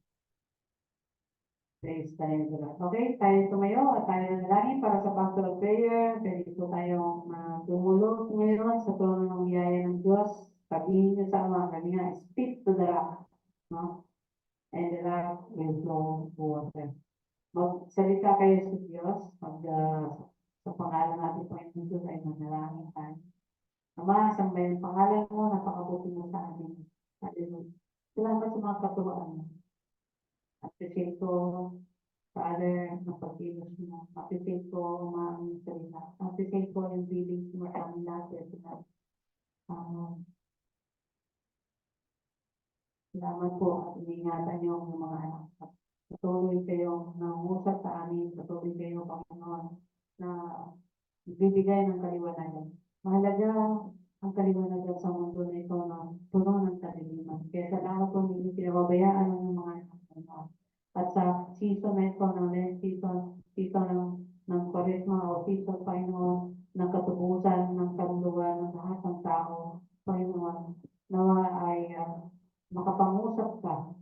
Praise the name of the Lord. Okay, tayo tumayo at tayo nanalangin para sa pastoral prayer. Pwede po tayong tumulong ngayon sa trono ng biyaya ng Diyos. Sabihin niyo sa Ama, kami nga, speak to the rock. No? And the rock will flow water. Magsalita kayo sa Diyos. Sa pangalan natin po yung Diyos ay manalangin tayo. Ama, sambayan ang pangalan mo, napakabuti mo sa amin. Hallelujah. Salamat sa mga katuwaan mo. Appreciate ko, Father, ng pagkilos mo. Appreciate ko, ang salita. Appreciate ko yung feelings mo sa amin lahat. Salamat po at iningatan niyo ang mga anak. Patuloy kayong nangungusap sa amin. Patuloy kayo, Panginoon, na bibigay ng kaliwanagan. Mahalaga ang kaliwanagan sa mundo na ito na puno ng kadiliman. Kaya salamat po hindi pinababayaan ng mga anak. At sa season na ito, ng next season ng Kwaresma o season, Panginoon, ng katubusan, ng kaluluwa ng lahat ng tao, Panginoon, nawa ay makapangusap ka,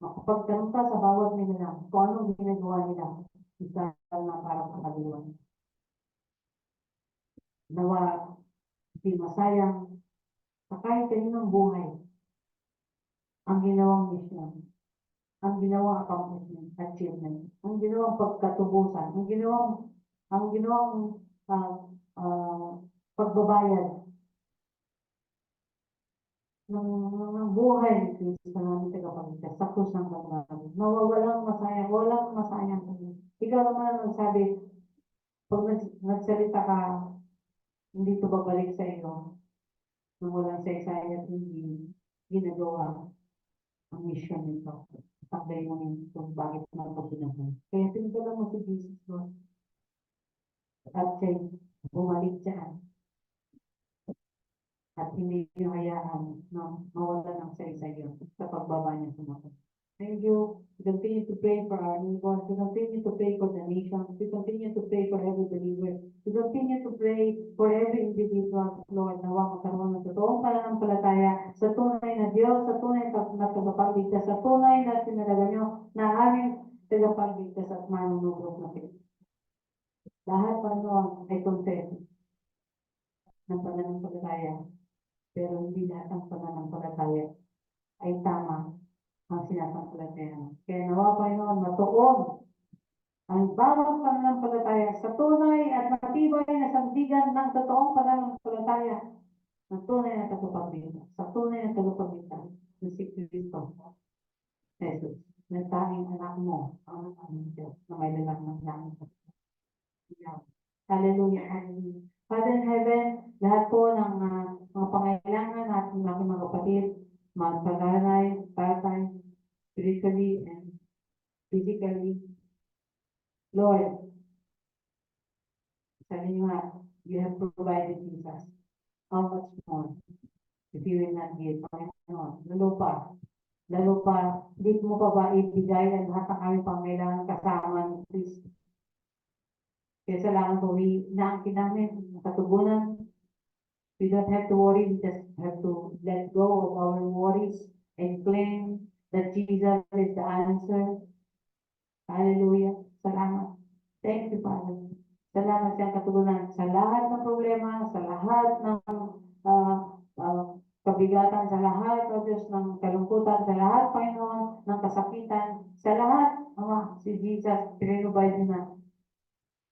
makapagtanong ka sa bawat nila kung anong ginagawa nila, isa na para sa kaluluwa. Nawa, di masayang sa kahit kaninong buhay ang ginawang mission, ang ginawang accomplishment, achievement, ang ginawang pagkatubusan, ang ginawang pagbabayad ng buhay ni Kristo sa naming tagapagligtas sa krus ng Kalbaryo. Walang masayang. Ikaw naman ang nagsabi, pag nagsalita ka, hindi ito babalik sa iyo nang walang saysay at hindi ginagawa ang mission nito. Takday mo yun kung bakit na ito pinagawin. Kaya pinagdala mo si Jesus, Lord. At siya bumalik dyan. At hindi niyo hayaan na mawala ng saysay yun sa pagbaba niya sa mga. Thank you. We continue to pray for our neighbors. We continue to pray for the nation. We continue to pray for every believer. We continue to pray for every individual, Lord, na magkaroon ng totoong pananampalataya sa tunay na Diyos, sa tunay na tagapagligtas, sa tunay na sinalaga niyo na aming tagapagligtas at manunubos na Kristo. Lahat pa noon ay confess ng pananampalataya, pero hindi lahat ng pananampalataya ay tama ang sinasampalatayan. Kaya nawa Panginoon, matuon ang bawat pananampalataya sa tunay at matibay na sandigan ng totoong pananampalataya ng tunay na tagapagligtas, sa tunay na tagapagligtas ng si Kristo, Jesus, na tanging anak mo, ang aming Diyos, na may lalang ng langit. Hallelujah, hallelujah. Father in heaven, lahat po ng mga pangailangan natin ng mga kapatid, mga pag-aaral, tatay, spiritually and physically. Lord, sabi niyo nga, you have provided Jesus. How much more if you will not give? Panginoon, lalo pa, hindi mo pa ba ibigay ang lahat ng aming pangailangan kasama ni Kristo? Kaya salamat po, naangkin namin ang katugunan. We don't have to worry, we just have to let go of our worries and claim that Jesus is the answer. Hallelujah. Salamat. Thank you, Father. Salamat sa katugunan sa lahat ng problema, sa lahat ng kabigatan, sa lahat, O Diyos, ng kalungkutan, sa lahat, Panginoon, ng kasakitan, sa lahat, Ama, si Jesus, pinrovide na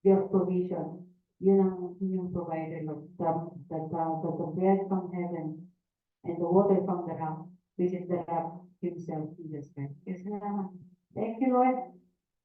your provision. Yun ang inyong provider, Lord. The bread from heaven and the water from the rock, which is the rock himself, Jesus Christ. Yes, salamat. Thank you, Lord.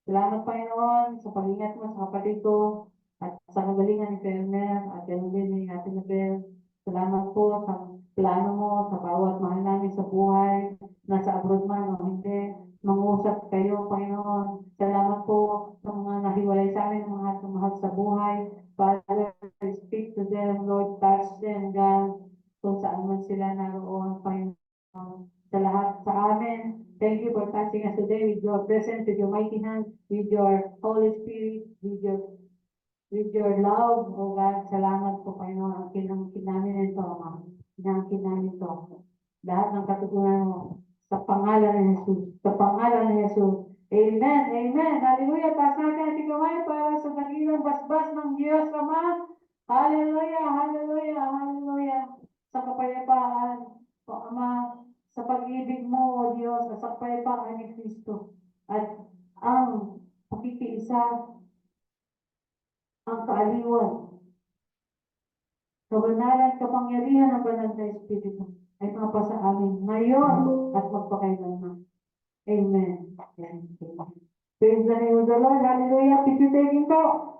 Salamat, Panginoon, sa pag-ingat mo sa kapatid ko at sa kagalingan ni Ferner at ganoon din ni Ate Nabel. Salamat po sa plano mo sa bawat mahal namin sa buhay, nasa abroad man o hindi. Mangusap kayo, Panginoon. Salamat po sa mga nahiwalay sa amin, mga mahal sa buhay. Father, speak to them, Lord, touch them, God, kung saan man sila naroon, Panginoon. Sa lahat sa amin, thank you for touching us today with your presence, with your mighty hand, with your Holy Spirit, with your with your love, O God. Salamat po, Panginoon, ang kinangkin namin ito, Ama. Kinangkin namin ito. Lahat ng katugunan mo, sa pangalan ni Jesus. Sa pangalan ni Jesus. Amen. Amen. Hallelujah. Taas natin ang kamay para sa dakilang basbas ng Diyos, Ama. Hallelujah. Hallelujah. Hallelujah. Sa kapayapaan, O Ama, sa pag-ibig mo, O Diyos, at sa kapayapaan ni Kristo. At ang pakikiisa, ang kaaliwan, kabanalan, kapangyarihan ng banal na Espiritu ay mapasa amin ngayon at magpakailanman. Amen. Amen. Praise the name of the Lord. Hallelujah. Picture taking po.